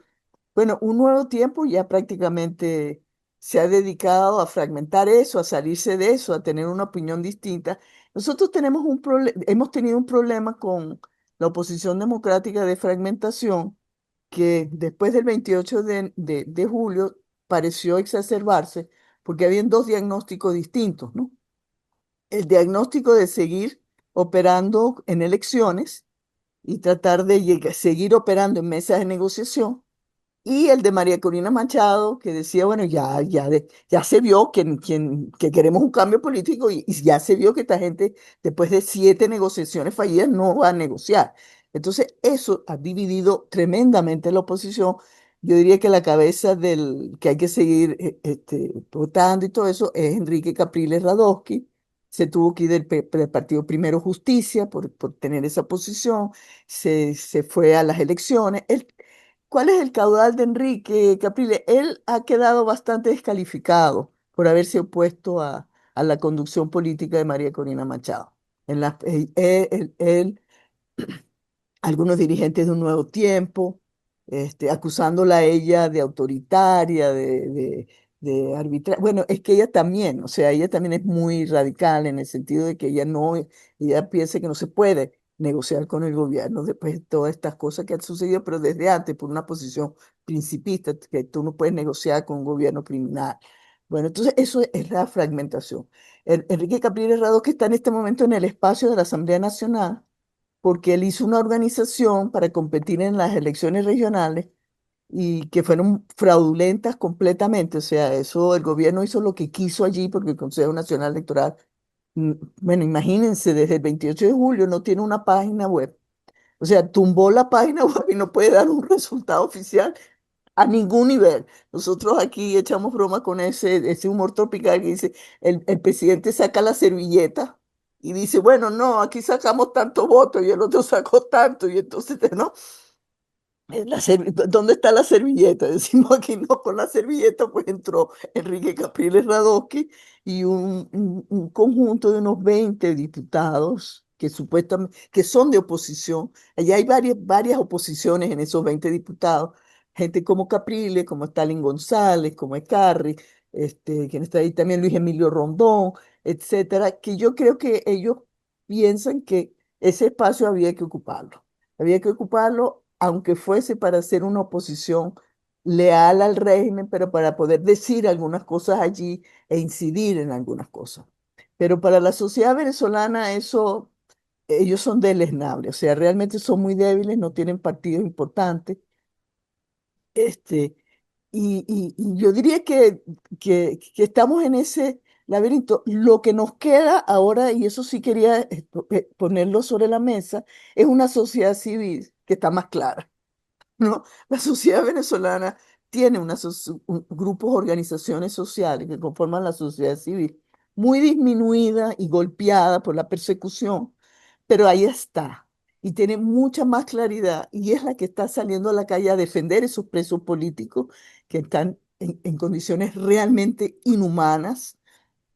bueno, un nuevo tiempo ya prácticamente se ha dedicado a fragmentar eso, a salirse de eso, a tener una opinión distinta. Nosotros hemos tenido un problema con la oposición democrática de fragmentación que después del 28 de julio pareció exacerbarse porque habían dos diagnósticos distintos, ¿no? El diagnóstico de seguir operando en elecciones y tratar de seguir operando en mesas de negociación, y el de María Corina Machado, que decía, bueno, ya se vio que queremos un cambio político y ya se vio que esta gente, después de 7 negociaciones fallidas, no va a negociar. Entonces, eso ha dividido tremendamente la oposición. Yo diría que la cabeza del que hay que seguir votando y todo eso es Enrique Capriles Radosky. Se tuvo que ir del partido Primero Justicia por tener esa posición. Se fue a las elecciones. ¿Cuál es el caudal de Enrique Capriles? Él ha quedado bastante descalificado por haberse opuesto a la conducción política de María Corina Machado. Él algunos dirigentes de un nuevo tiempo, acusándola a ella de autoritaria, de arbitraria. Bueno, es que ella también, o sea, ella también es muy radical en el sentido de que ella piensa que no se puede negociar con el gobierno después de todas estas cosas que han sucedido, pero desde antes, por una posición principista, que tú no puedes negociar con un gobierno criminal. Bueno, entonces eso es la fragmentación. Enrique Capriles Rado, que está en este momento en el espacio de la Asamblea Nacional, porque él hizo una organización para competir en las elecciones regionales y que fueron fraudulentas completamente. O sea, eso el gobierno hizo lo que quiso allí porque el Consejo Nacional Electoral, mm, bueno, imagínense, desde el 28 de julio no tiene una página web. O sea, tumbó la página web y no puede dar un resultado oficial a ningún nivel. Nosotros aquí echamos broma con ese humor tropical que dice, el presidente saca la servilleta y dice, bueno, no, aquí sacamos tantos votos y el otro sacó tanto y entonces, ¿no? ¿Dónde está la servilleta? Decimos aquí no, con la servilleta pues entró Enrique Capriles Radosky y un conjunto de unos 20 diputados que supuestamente, que son de oposición. Allá hay varias oposiciones en esos 20 diputados. Gente como Capriles, como Stalin González, como Ecarri, quien está ahí también Luis Emilio Rondón, etcétera, que yo creo que ellos piensan que ese espacio había que ocuparlo. Había que ocuparlo, aunque fuese para hacer una oposición leal al régimen, pero para poder decir algunas cosas allí e incidir en algunas cosas. Pero para la sociedad venezolana eso, ellos son deleznables, o sea, realmente son muy débiles, no tienen partidos importantes. Este, y yo diría que estamos en ese laberinto. Lo que nos queda ahora, y eso sí quería ponerlo sobre la mesa, es una sociedad civil que está más clara. ¿No? La sociedad venezolana tiene grupos, organizaciones sociales que conforman la sociedad civil, muy disminuida y golpeada por la persecución, pero ahí está. Y tiene mucha más claridad y es la que está saliendo a la calle a defender esos presos políticos que están en condiciones realmente inhumanas.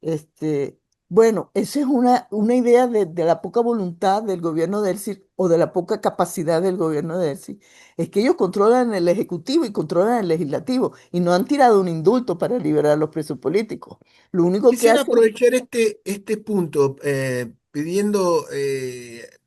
este, bueno, esa es una idea de la poca voluntad del gobierno de Elsi o de la poca capacidad del gobierno de Elsi. Es que ellos controlan el ejecutivo y controlan el legislativo y no han tirado un indulto para liberar a los presos políticos. Lo único que Quisiera hacen, aprovechar este punto, pidiendo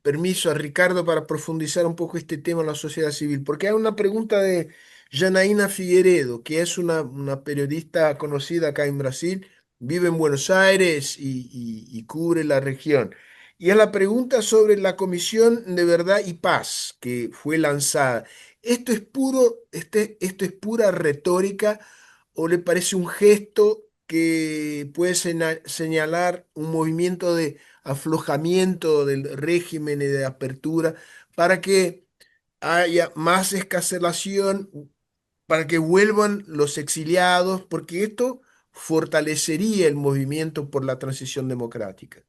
permiso a Ricardo para profundizar un poco este tema en la sociedad civil, porque hay una pregunta de Janaína Figueredo, que es una periodista conocida acá en Brasil, vive en Buenos Aires y cubre la región. Y es la pregunta sobre la Comisión de Verdad y Paz que fue lanzada. ¿Esto es pura retórica o le parece un gesto que puede señalar un movimiento de aflojamiento del régimen y de apertura para que haya más escarcelación, para que vuelvan los exiliados, porque esto fortalecería el movimiento por la transición democrática?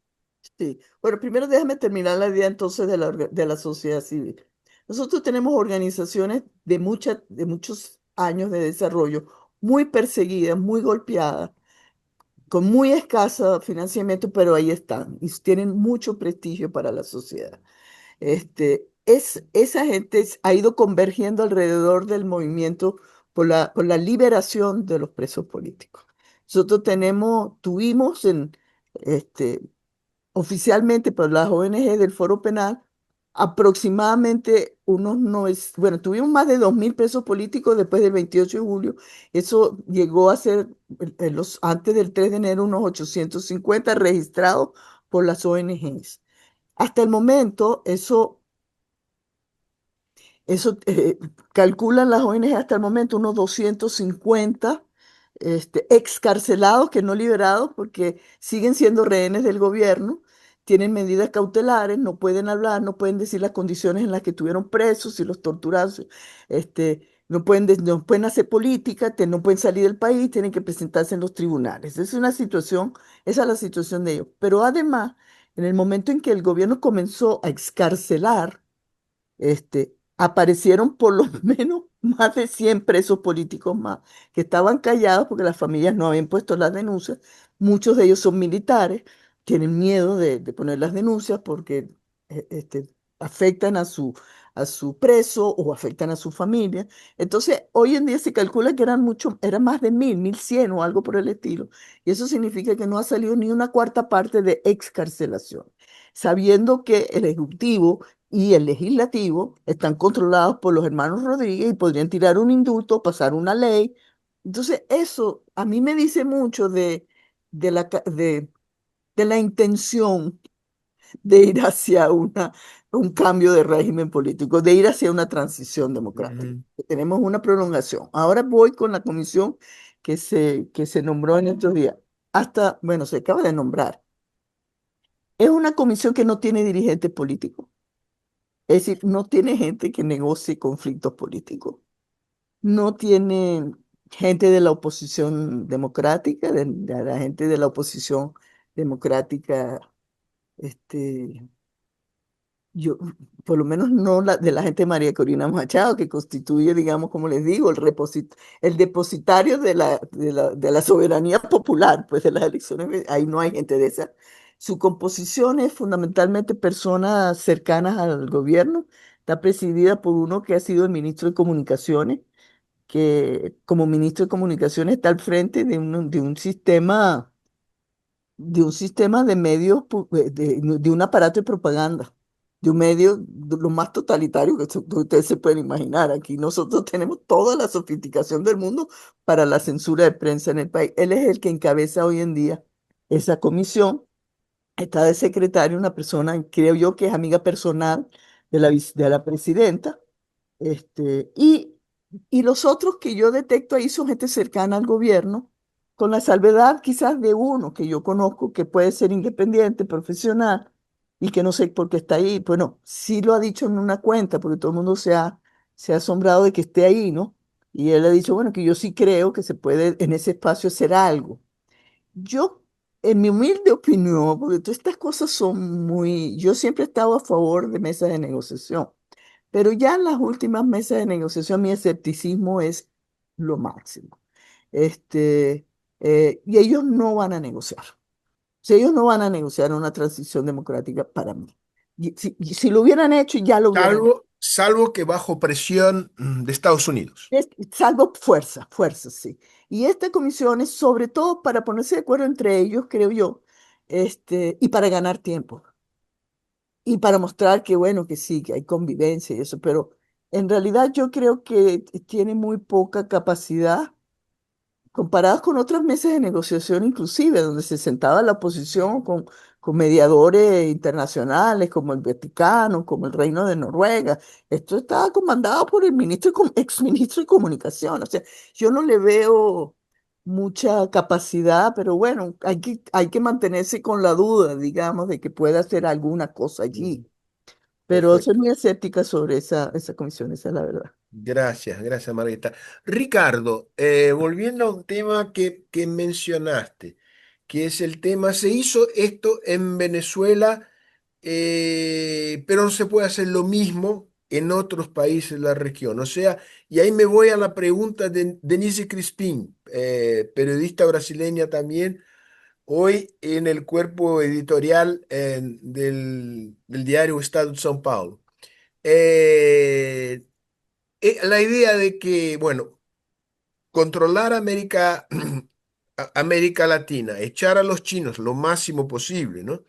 sí. Bueno, primero déjame terminar la idea entonces de la sociedad civil. Nosotros tenemos organizaciones de muchos años de desarrollo, muy perseguidas, muy golpeadas, con muy escaso financiamiento, pero ahí están y tienen mucho prestigio para la sociedad. Esa gente ha ido convergiendo alrededor del movimiento por la liberación de los presos políticos. Nosotros tuvimos este, oficialmente por las ONG del Foro Penal aproximadamente bueno, tuvimos más de 2.000 presos políticos después del 28 de julio. Eso llegó a ser, antes del 3 de enero, unos 850 registrados por las ONGs. Hasta el momento, eso calculan las ONG hasta el momento unos 250 excarcelados que no liberados porque siguen siendo rehenes del gobierno, tienen medidas cautelares, no pueden hablar, no pueden decir las condiciones en las que estuvieron presos, si los torturaron, no pueden hacer política, no pueden salir del país, tienen que presentarse en los tribunales. Esa es una situación, esa es la situación de ellos. Pero además, en el momento en que el gobierno comenzó a excarcelar, aparecieron por lo menos más de 100 presos políticos más que estaban callados porque las familias no habían puesto las denuncias. Muchos de ellos son militares, tienen miedo de poner las denuncias porque afectan a su preso o afectan a su familia. Entonces, hoy en día se calcula que eran más de 1.100 o algo por el estilo. Y eso significa que no ha salido ni una cuarta parte de excarcelación, sabiendo que el Ejecutivo y el legislativo están controlados por los hermanos Rodríguez y podrían tirar un indulto, pasar una ley. Entonces, eso a mí me dice mucho de la intención de ir hacia un cambio de régimen político, de ir hacia una transición democrática. Ujú. Tenemos una prolongación. Ahora voy con la comisión que se nombró en estos días. Bueno, se acaba de nombrar. Es una comisión que no tiene dirigentes políticos. Es decir, no tiene gente que negocie conflictos políticos. No tiene gente de la oposición democrática, de la gente de la oposición democrática, este, yo, por lo menos no de la gente de María Corina Machado, que constituye, digamos, como les digo, el depositario de la soberanía popular, pues de las elecciones, ahí no hay gente de esa. Su composición es fundamentalmente personas cercanas al gobierno. Está presidida por uno que ha sido el ministro de Comunicaciones, que como ministro de Comunicaciones está al frente de un sistema de medios, de un aparato de propaganda, de un medio de lo más totalitario que ustedes se pueden imaginar. Aquí nosotros tenemos toda la sofisticación del mundo para la censura de prensa en el país. Él es el que encabeza hoy en día esa comisión. Está de secretario una persona, creo yo, que es amiga personal de la presidenta. Este, y, y los otros que yo detecto ahí son gente cercana al gobierno, con la salvedad quizás de uno que yo conozco que puede ser independiente, profesional, y que no sé por qué está ahí. Bueno, sí lo ha dicho en una cuenta, porque todo el mundo se ha asombrado de que esté ahí, ¿no? Y él ha dicho, bueno, que yo sí creo que se puede en ese espacio hacer algo. Yo, en mi humilde opinión, porque todas estas cosas son yo siempre he estado a favor de mesas de negociación. Pero ya en las últimas mesas de negociación mi escepticismo es lo máximo. Y ellos no van a negociar. O sea, ellos no van a negociar una transición democrática para mí. Y si lo hubieran hecho, ya lo hubieran hecho. Salvo que bajo presión de Estados Unidos. Salvo fuerza, fuerza, sí. Y esta comisión es sobre todo para ponerse de acuerdo entre ellos, creo yo, y para ganar tiempo. Y para mostrar que, bueno, que sí, que hay convivencia y eso, pero en realidad yo creo que tiene muy poca capacidad comparadas con otras mesas de negociación, inclusive, donde se sentaba la oposición con mediadores internacionales como el Vaticano, como el Reino de Noruega. Esto estaba comandado por el exministro de Comunicación. O sea, yo no le veo mucha capacidad, pero bueno, hay que mantenerse con la duda, digamos, de que pueda hacer alguna cosa Ujú. allí. Pero soy Perfecto. muy escéptica sobre esa comisión, esa es la verdad. Gracias, gracias, Margarita. Ricardo, volviendo a un tema que mencionaste, que es el tema, se hizo esto en Venezuela, pero no se puede hacer lo mismo en otros países de la región. O sea, y ahí me voy a la pregunta de Denise Crispín, periodista brasileña también, hoy en el cuerpo editorial del diario Estado de São Paulo. Eh, la idea de que, bueno, controlar América, América Latina, echar a los chinos lo máximo posible, ¿no?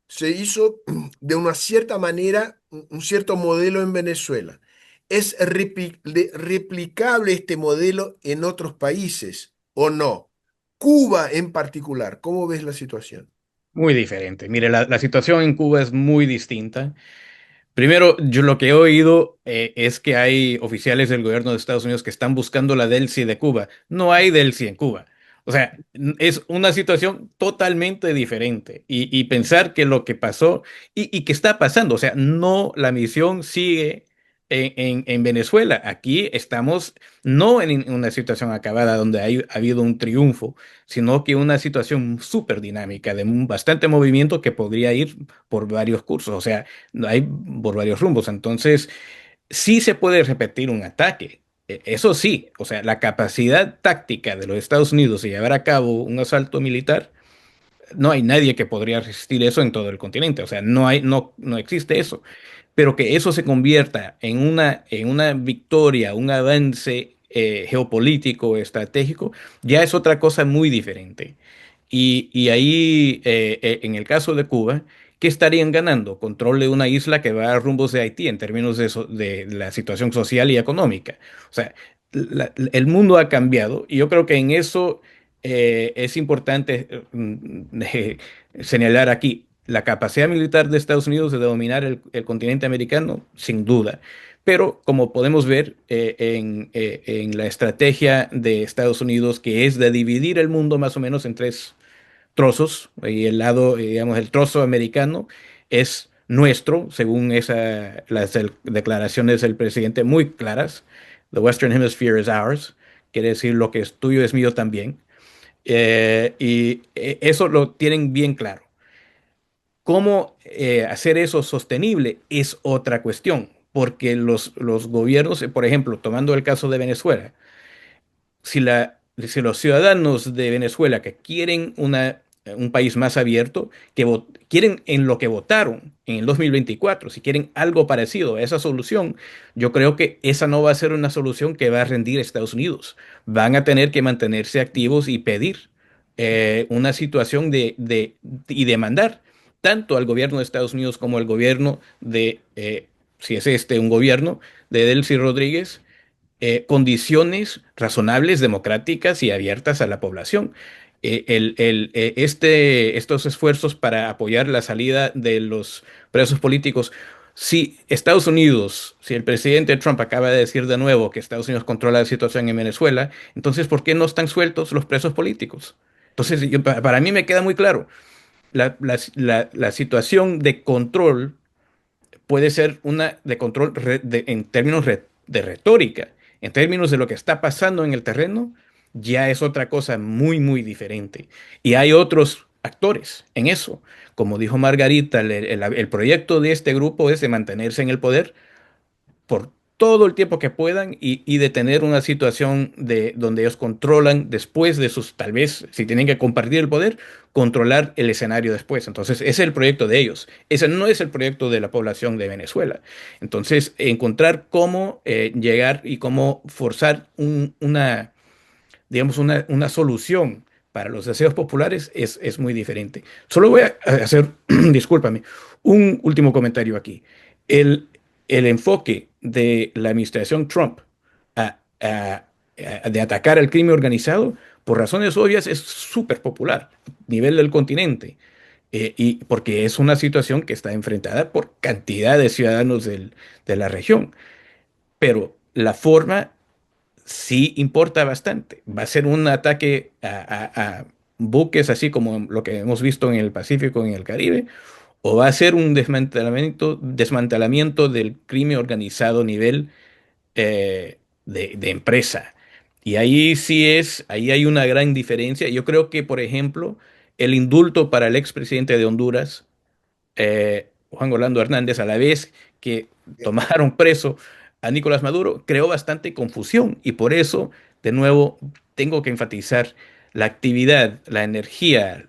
Se hizo de una cierta manera un cierto modelo en Venezuela. ¿Es replicable este modelo en otros países o no? Cuba en particular, ¿cómo ves la situación? Muy diferente. Mire, la situación en Cuba es muy distinta. Primero, yo lo que he oído es que hay oficiales del gobierno de Estados Unidos que están buscando la Delcy de Cuba. No hay Delcy en Cuba. O sea, es una situación totalmente diferente. Y pensar que lo que pasó y que está pasando, o sea, no, la misión sigue en Venezuela. Aquí estamos no en una situación acabada donde ha habido un triunfo, sino que una situación súper dinámica, de bastante movimiento que podría ir por varios cursos. O sea, hay por varios rumbos. Entonces, sí se puede repetir un ataque. Eso sí, o sea, la capacidad táctica de los Estados Unidos de llevar a cabo un asalto militar, no hay nadie que podría resistir eso en todo el continente. O sea, no existe eso. Pero que eso se convierta en una victoria, un avance geopolítico, estratégico, ya es otra cosa muy diferente. Y ahí, en el caso de Cuba, ¿qué estarían ganando? Control de una isla que va a rumbos de Haití en términos de la situación social y económica. O sea, el mundo ha cambiado y yo creo que en eso es importante señalar aquí la capacidad militar de Estados Unidos de dominar el continente americano, sin duda. Pero como podemos ver en la estrategia de Estados Unidos, que es de dividir el mundo más o menos en tres trozos, y el lado, digamos, el trozo americano es nuestro, según declaraciones del presidente muy claras. The Western Hemisphere is ours. Quiere decir lo que es tuyo es mío también. Eso lo tienen bien claro. ¿Cómo hacer eso sostenible? Es otra cuestión, porque los gobiernos, por ejemplo, tomando el caso de Venezuela, si los ciudadanos de Venezuela que quieren un país más abierto, quieren en lo que votaron en el 2024, si quieren algo parecido a esa solución, yo creo que esa no va a ser una solución que va a rendir a Estados Unidos. Van a tener que mantenerse activos y pedir una situación y demandar tanto al gobierno de Estados Unidos como al gobierno si es un gobierno, de Delcy Rodríguez, condiciones razonables, democráticas y abiertas a la población. Estos esfuerzos para apoyar la salida de los presos políticos, si Estados Unidos, si el presidente Trump acaba de decir de nuevo que Estados Unidos controla la situación en Venezuela, entonces ¿por qué no están sueltos los presos políticos? Entonces, para mí me queda muy claro, la situación de control puede ser una de control en términos de retórica, en términos de lo que está pasando en el terreno, ya es otra cosa muy, muy diferente. Y hay otros actores en eso. Como dijo Margarita, el proyecto de este grupo es de mantenerse en el poder por todo el tiempo que puedan y de tener una situación donde ellos controlan después de sus, tal vez, si tienen que compartir el poder, controlar el escenario después. Entonces, ese es el proyecto de ellos. Ese no es el proyecto de la población de Venezuela. Entonces, encontrar cómo llegar y cómo forzar digamos, una solución para los deseos populares es muy diferente. Solo voy a hacer, discúlpame, un último comentario aquí. El, el enfoque de la administración Trump de atacar al crimen organizado, por razones obvias, es súper popular a nivel del continente. Y porque es una situación que está enfrentada por cantidad de ciudadanos de la región. Pero la forma sí importa bastante. Va a ser un ataque a buques, así como lo que hemos visto en el Pacífico, en el Caribe, o va a ser un desmantelamiento del crimen organizado a nivel de empresa. Y ahí ahí hay una gran diferencia. Yo creo que, por ejemplo, el indulto para el expresidente de Honduras, Juan Orlando Hernández, a la vez que tomaron preso a Nicolás Maduro, creó bastante confusión y por eso, de nuevo, tengo que enfatizar la actividad, la energía,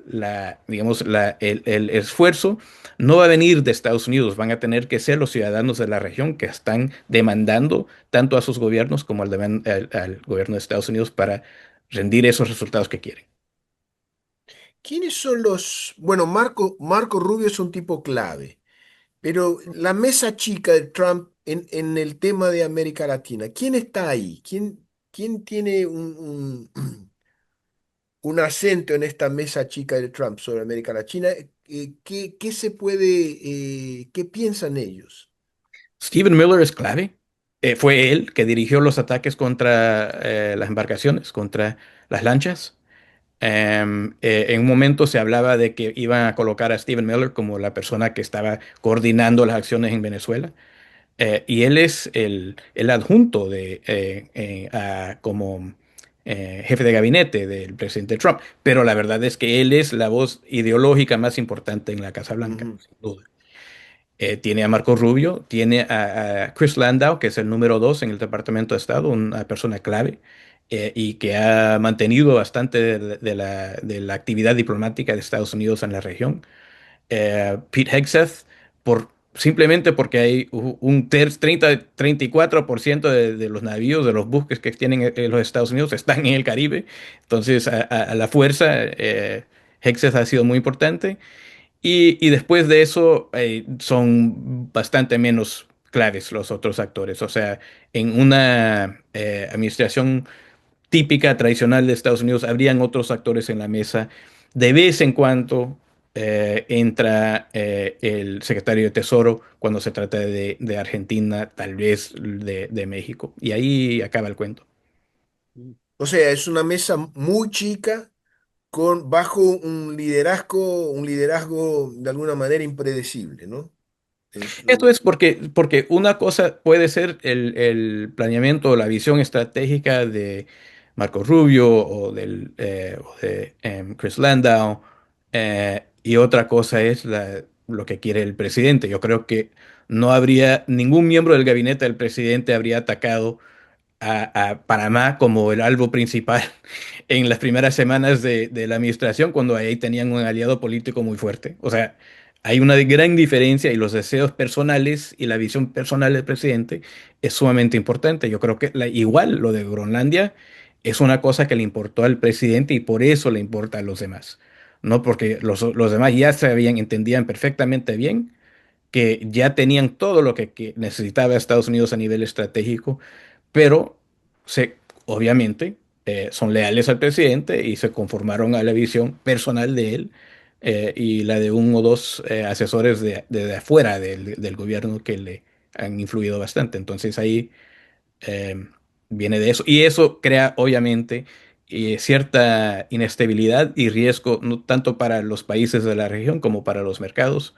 digamos, el esfuerzo no va a venir de Estados Unidos, van a tener que ser los ciudadanos de la región que están demandando tanto a sus gobiernos como al gobierno de Estados Unidos para rendir esos resultados que quieren. ¿quiénes son los... Bueno, Marco Rubio es un tipo clave, pero la mesa chica de Trump en el tema de América Latina, ¿quién está ahí? ¿Quién tiene un acento en esta mesa chica de Trump sobre América Latina? ¿Qué se puede, qué piensan ellos? Stephen Miller es clave. Fue él que dirigió los ataques contra las embarcaciones, contra las lanchas. En un momento se hablaba de que iban a colocar a Stephen Miller como la persona que estaba coordinando las acciones en Venezuela. Y él es el adjunto como jefe de gabinete del presidente Trump. Pero la verdad es que él es la voz ideológica más importante en la Casa Blanca, Ujú. sin duda. Tiene a Marco Rubio, tiene a Chris Landau, que es el número 2 en el Departamento de Estado, una persona clave, y que ha mantenido bastante de la actividad diplomática de Estados Unidos en la región. Pete Hegseth, simplemente porque hay 34% de los navíos, de los buques que tienen los Estados Unidos, están en el Caribe. Entonces, a la fuerza, Hegseth ha sido muy importante. Y después de eso, son bastante menos claves los otros actores. O sea, en una administración típica, tradicional de Estados Unidos, habrían otros actores en la mesa. De vez en cuando entra el secretario de Tesoro cuando se trata de Argentina, tal vez de México. Y ahí acaba el cuento. O sea, es una mesa muy chica bajo un liderazgo de alguna manera impredecible, ¿no? Es, Esto es porque una cosa puede ser el planeamiento o la visión estratégica de Marco Rubio o de Chris Landau, y otra cosa es lo que quiere el presidente. Yo creo que no habría ningún miembro del gabinete del presidente habría atacado a Panamá como el alvo principal en las primeras semanas de la administración, cuando ahí tenían un aliado político muy fuerte. O sea, hay una gran diferencia y los deseos personales y la visión personal del presidente es sumamente importante. Yo creo que igual lo de Groenlandia es una cosa que le importó al presidente y por eso le importa a los demás. No porque los demás ya sabían, entendían perfectamente bien que ya tenían todo lo que necesitaba Estados Unidos a nivel estratégico, pero obviamente son leales al presidente y se conformaron a la visión personal de él, y la de uno o dos asesores de afuera del gobierno que le han influido bastante. Entonces ahí eh, viene de eso. Y eso crea, obviamente, cierta inestabilidad y riesgo, no tanto para los países de la región como para los mercados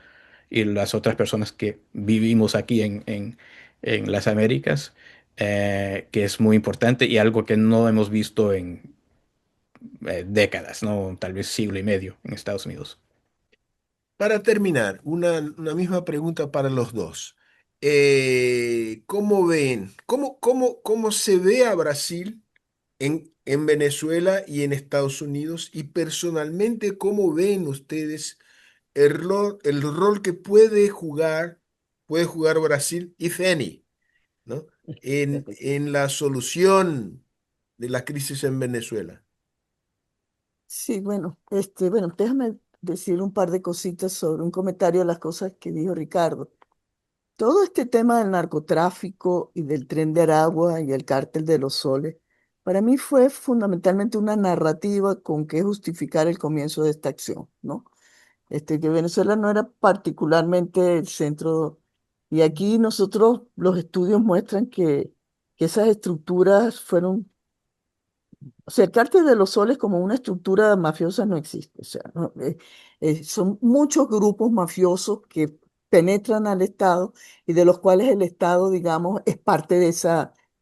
y las otras personas que vivimos aquí en las Américas, que es muy importante y algo que no hemos visto en décadas, ¿no? Tal vez siglo y medio en Estados Unidos. para terminar, una misma pregunta para los dos. ¿Cómo ven? ¿Cómo se ve a Brasil en Venezuela y en Estados Unidos? Y personalmente, ¿cómo ven ustedes el rol que puede jugar Brasil, if any, ¿no? En la solución de la crisis en Venezuela? Sí, bueno, bueno, déjame decir un par de cositas sobre un comentario de las cosas que dijo Ricardo. Todo este tema del narcotráfico y del Tren de Aragua y el Cártel de los Soles, para mí fue fundamentalmente una narrativa con que justificar el comienzo de esta acción, ¿no? Que Venezuela no era particularmente el centro, y aquí nosotros, los estudios muestran que esas estructuras fueron, o sea, el Cártel de los Soles como una estructura mafiosa no existe. O sea, son muchos grupos mafiosos que penetran al Estado y de los cuales el Estado, digamos, es parte de ese,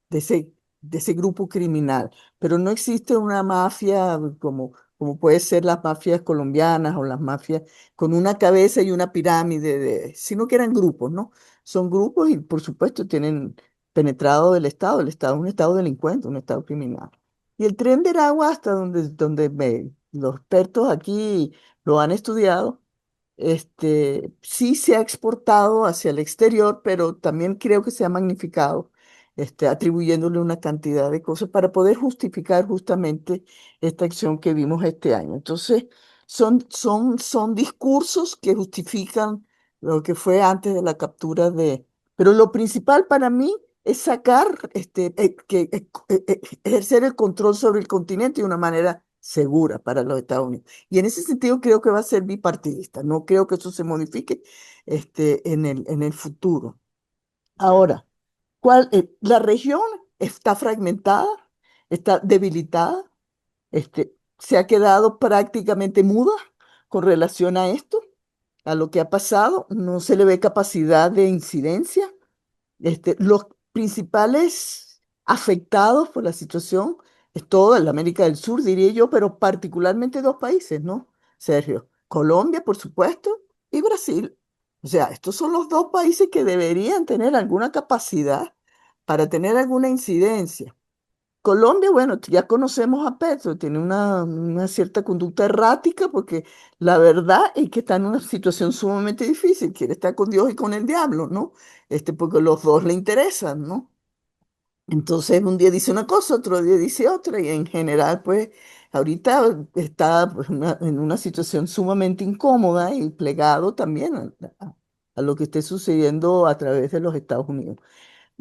de ese grupo criminal. Pero no existe una mafia como puede ser las mafias colombianas o las mafias con una cabeza y una pirámide, sino que eran grupos, ¿no? Son grupos y por supuesto tienen penetrado del Estado. El Estado es un Estado delincuente, un Estado criminal. Y el Tren de Aragua, hasta donde los expertos aquí lo han estudiado, sí se ha exportado hacia el exterior, pero también creo que se ha magnificado, atribuyéndole una cantidad de cosas para poder justificar justamente esta acción que vimos este año. Entonces, son discursos que justifican lo que fue antes de la captura de... Pero lo principal para mí es sacar, ejercer el control sobre el continente de una manera segura para los Estados Unidos. Y en ese sentido creo que va a ser bipartidista. No creo que eso se modifique, en el futuro. Sí. Ahora, la región está fragmentada, está debilitada, se ha quedado prácticamente muda con relación a esto, a lo que ha pasado. No se le ve capacidad de incidencia. Los principales afectados por la situación es toda la América del Sur, diría yo, pero particularmente dos países, ¿no, Sergio? Colombia, por supuesto, y Brasil. O sea, estos son los dos países que deberían tener alguna capacidad para tener alguna incidencia. Colombia, bueno, ya conocemos a Petro, tiene una cierta conducta errática porque la verdad es que está en una situación sumamente difícil, quiere estar con Dios y con el diablo, ¿no? Porque los dos le interesan, ¿no? Entonces un día dice una cosa, otro día dice otra y en general, pues ahorita está pues, en una situación sumamente incómoda y plegado también a lo que esté sucediendo a través de los Estados Unidos.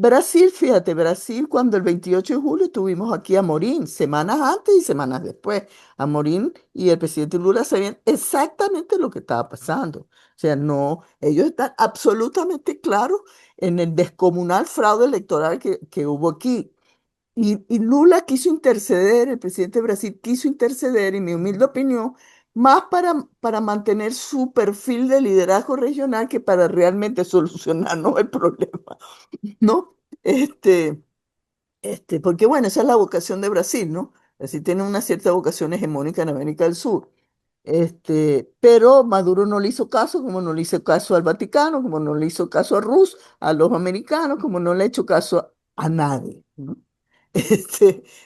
Brasil, fíjate, Brasil cuando el 28 de julio tuvimos aquí a Morín, semanas antes y semanas después. A Morín y el presidente Lula sabían exactamente lo que estaba pasando. O sea, no, ellos están absolutamente claros en el descomunal fraude electoral que hubo aquí. Y Lula quiso interceder, el presidente de Brasil quiso interceder, en mi humilde opinión, más para mantener su perfil de liderazgo regional que para realmente solucionarnos el problema. ¿No? Porque bueno, esa es la vocación de Brasil, ¿no? Brasil tiene una cierta vocación hegemónica en América del Sur. Pero Maduro no le hizo caso, como no le hizo caso al Vaticano, como no le hizo caso a Rus, a los americanos, como no le ha hecho caso a nadie, ¿no?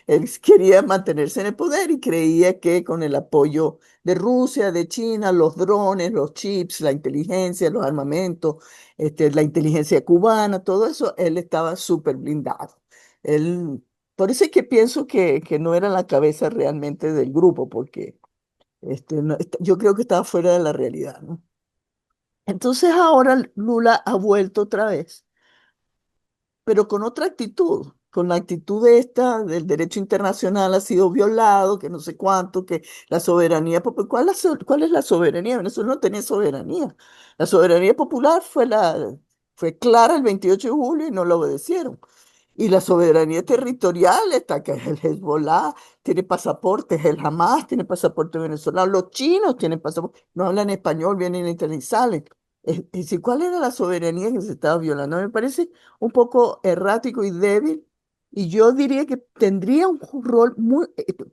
Él quería mantenerse en el poder y creía que con el apoyo de Rusia, de China, los drones, los chips, la inteligencia, los armamentos, la inteligencia cubana, todo eso, él estaba súper blindado. Él, por eso es que pienso que no era la cabeza realmente del grupo, porque yo creo que estaba fuera de la realidad, ¿no? Entonces ahora Lula ha vuelto otra vez pero con otra actitud, con la actitud de esta, del derecho internacional ha sido violado, que no sé cuánto, que la soberanía, ¿cuál es la soberanía? Venezuela no tenía soberanía. La soberanía popular fue clara el 28 de julio y no la obedecieron. Y la soberanía territorial está que el Hezbollah tiene pasaportes, el Hamas tiene pasaporte venezolano, los chinos tienen pasaporte, no hablan español, vienen, entran y salen. Es decir, ¿cuál era la soberanía que se estaba violando? Me parece un poco errático y débil, y yo diría que tendría un rol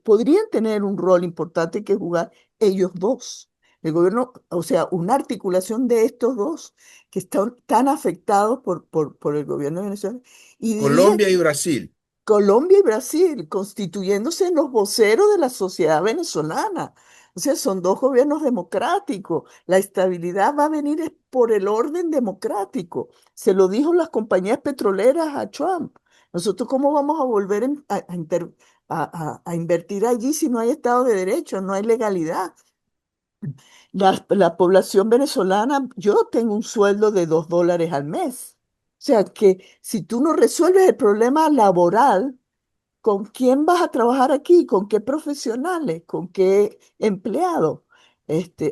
podrían tener un rol importante que jugar ellos dos. El gobierno, o sea, una articulación de estos dos que están tan afectados por el gobierno de Venezuela. Y diría Colombia y Brasil. Colombia y Brasil constituyéndose en los voceros de la sociedad venezolana. O sea, son dos gobiernos democráticos. La estabilidad va a venir es por el orden democrático. Se lo dijo las compañías petroleras a Trump. Nosotros, ¿cómo vamos a volver a invertir allí si no hay Estado de Derecho, no hay legalidad? La población venezolana, yo tengo un sueldo de $2 al mes. O sea que si tú no resuelves el problema laboral, ¿con quién vas a trabajar aquí? ¿Con qué profesionales? ¿Con qué empleados?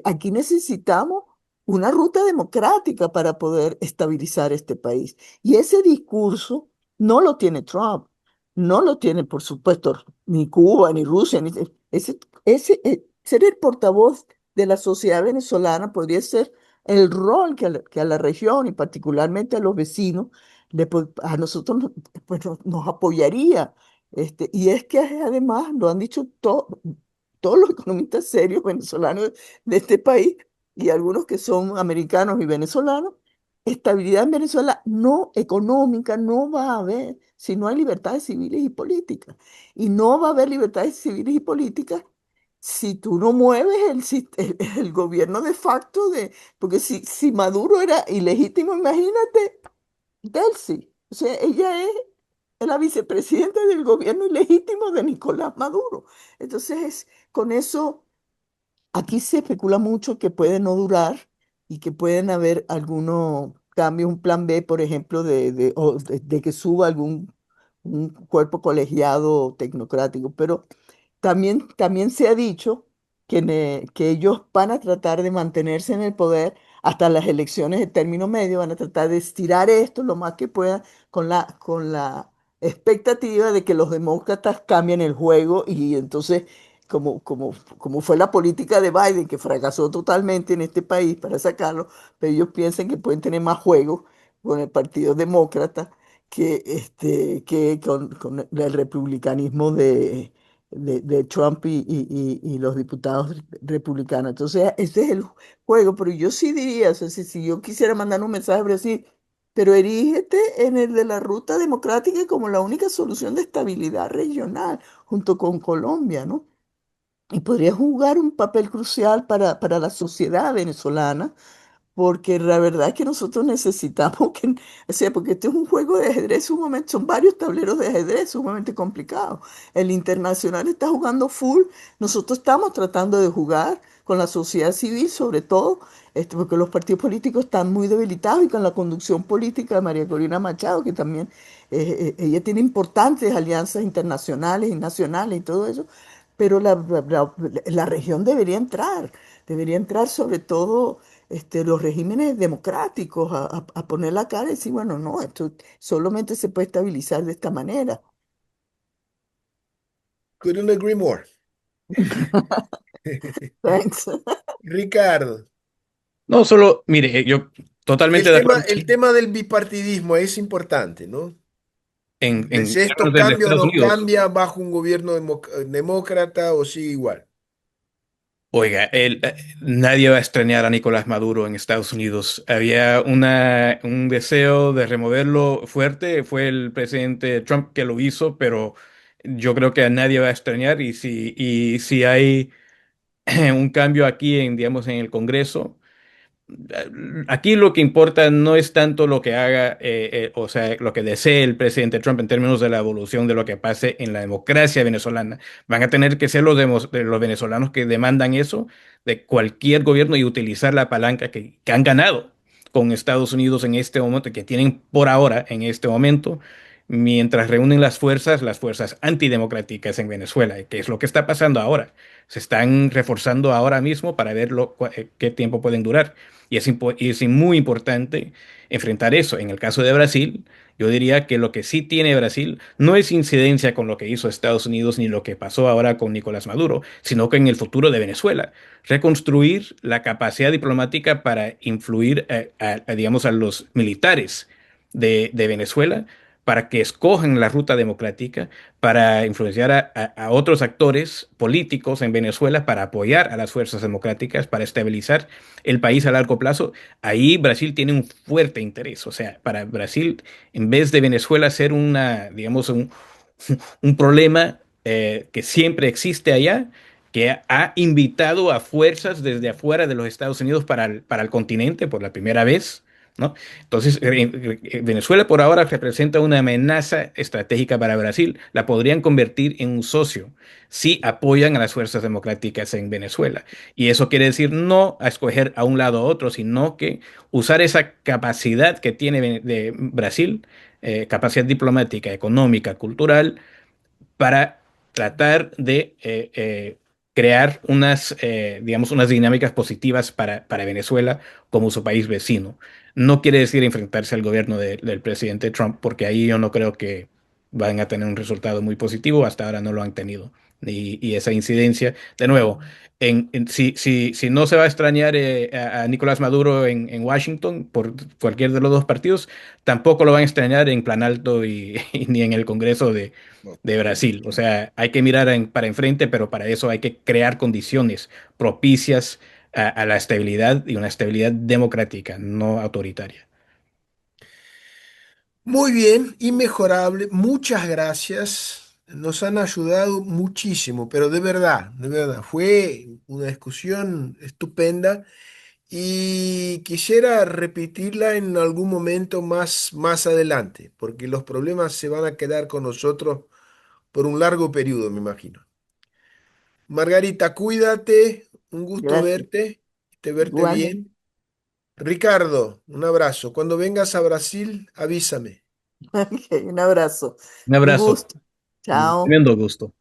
Aquí necesitamos una ruta democrática para poder estabilizar este país. Y ese discurso no lo tiene Trump, no lo tiene, por supuesto, ni Cuba, ni Rusia. Ser el portavoz de la sociedad venezolana podría ser el rol que a la región y particularmente a los vecinos, a nosotros pues, nos apoyaría y es que además lo han dicho todos los economistas serios venezolanos de este país y algunos que son americanos y venezolanos, estabilidad en Venezuela no económica no va a haber si no hay libertades civiles y políticas. Y no va a haber libertades civiles y políticas si tú no mueves el gobierno de facto porque si Maduro era ilegítimo, imagínate, Delcy. O sea, ella es la vicepresidenta del gobierno ilegítimo de Nicolás Maduro. Entonces, con eso Aquí se especula mucho que puede no durar y que pueden haber algunos cambios, un plan B, por ejemplo, de que suba algún un cuerpo colegiado tecnocrático, pero también se ha dicho que ellos van a tratar de mantenerse en el poder hasta las elecciones de término medio, van a tratar de estirar esto lo más que puedan con la expectativa de que los demócratas cambien el juego y entonces, como fue la política de Biden, que fracasó totalmente en este país para sacarlo, pero ellos piensan que pueden tener más juego con el Partido Demócrata que con el republicanismo de Trump y los diputados republicanos. Entonces, ese es el juego, pero yo sí diría, o sea, si yo quisiera mandar un mensaje a Brasil, pero erígete en el de la ruta democrática como la única solución de estabilidad regional, junto con Colombia, ¿no? Y podría jugar un papel crucial para la sociedad venezolana porque la verdad es que nosotros necesitamos que, o sea, porque este es un juego de ajedrez sumamente, son varios tableros de ajedrez sumamente complicados. El internacional está jugando full, nosotros estamos tratando de jugar con la sociedad civil, sobre todo, porque los partidos políticos están muy debilitados y con la conducción política de María Corina Machado, que también ella tiene importantes alianzas internacionales y nacionales y todo eso, pero la región debería entrar sobre todo los regímenes democráticos a poner la cara y decir, bueno, no, esto solamente se puede estabilizar de esta manera. Couldn't agree more. Thanks. Ricardo, No, solo, mire, yo totalmente el de tema, acuerdo el tema del bipartidismo es importante, ¿no? en Si esto términos de cambia o Estados no Unidos. cambia bajo un gobierno demócrata o sigue igual. Oiga, nadie va a extrañar a Nicolás Maduro en Estados Unidos. Había un deseo de removerlo fuerte. Fue el presidente Trump que lo hizo, pero yo creo que a nadie va a extrañar. Y si hay un cambio aquí digamos, en el Congreso. Aquí lo que importa no es tanto lo que haga, o sea, lo que desee el presidente Trump en términos de la evolución de lo que pase en la democracia venezolana. Van a tener que ser de los venezolanos que demandan eso de cualquier gobierno y utilizar la palanca que han ganado con Estados Unidos en este momento, que tienen por ahora en este momento, mientras reúnen las fuerzas antidemocráticas en Venezuela, que es lo que está pasando ahora. Se están reforzando ahora mismo para ver qué tiempo pueden durar. Y es muy importante enfrentar eso. En el caso de Brasil, yo diría que lo que sí tiene Brasil no es incidencia con lo que hizo Estados Unidos ni lo que pasó ahora con Nicolás Maduro, sino que en el futuro de Venezuela. Reconstruir la capacidad diplomática para influir, digamos, a los militares de Venezuela para que escojan la ruta democrática, para influenciar a otros actores políticos en Venezuela, para apoyar a las fuerzas democráticas, para estabilizar el país a largo plazo. Ahí Brasil tiene un fuerte interés. O sea, para Brasil, en vez de Venezuela ser digamos, un problema que siempre existe allá, que ha invitado a fuerzas desde afuera de los Estados Unidos para el continente por la primera vez, ¿no? Entonces, Venezuela por ahora representa una amenaza estratégica para Brasil. La podrían convertir en un socio si apoyan a las fuerzas democráticas en Venezuela. Y eso quiere decir no a escoger a un lado o otro, sino que usar esa capacidad que tiene de Brasil, capacidad diplomática, económica, cultural, para tratar de crear digamos, unas dinámicas positivas para Venezuela como su país vecino. No quiere decir enfrentarse al gobierno del presidente Trump, porque ahí yo no creo que van a tener un resultado muy positivo. Hasta ahora no lo han tenido. Y esa incidencia, de nuevo, si no se va a extrañar a Nicolás Maduro en Washington por cualquier de los dos partidos, tampoco lo van a extrañar en Plan Alto ni en el Congreso de Brasil. O sea, hay que mirar para enfrente, pero para eso hay que crear condiciones propicias a la estabilidad y una estabilidad democrática, no autoritaria. Muy bien, inmejorable. Muchas gracias. Nos han ayudado muchísimo, pero de verdad, fue una discusión estupenda y quisiera repetirla en algún momento más adelante, porque los problemas se van a quedar con nosotros por un largo periodo, me imagino. Margarita, cuídate. un gusto Gracias. verte Igual. bien. Ricardo, un abrazo. Cuando vengas a Brasil, avísame. Ok, un abrazo. Un Un abrazo, gusto. un Chao. tremendo gusto.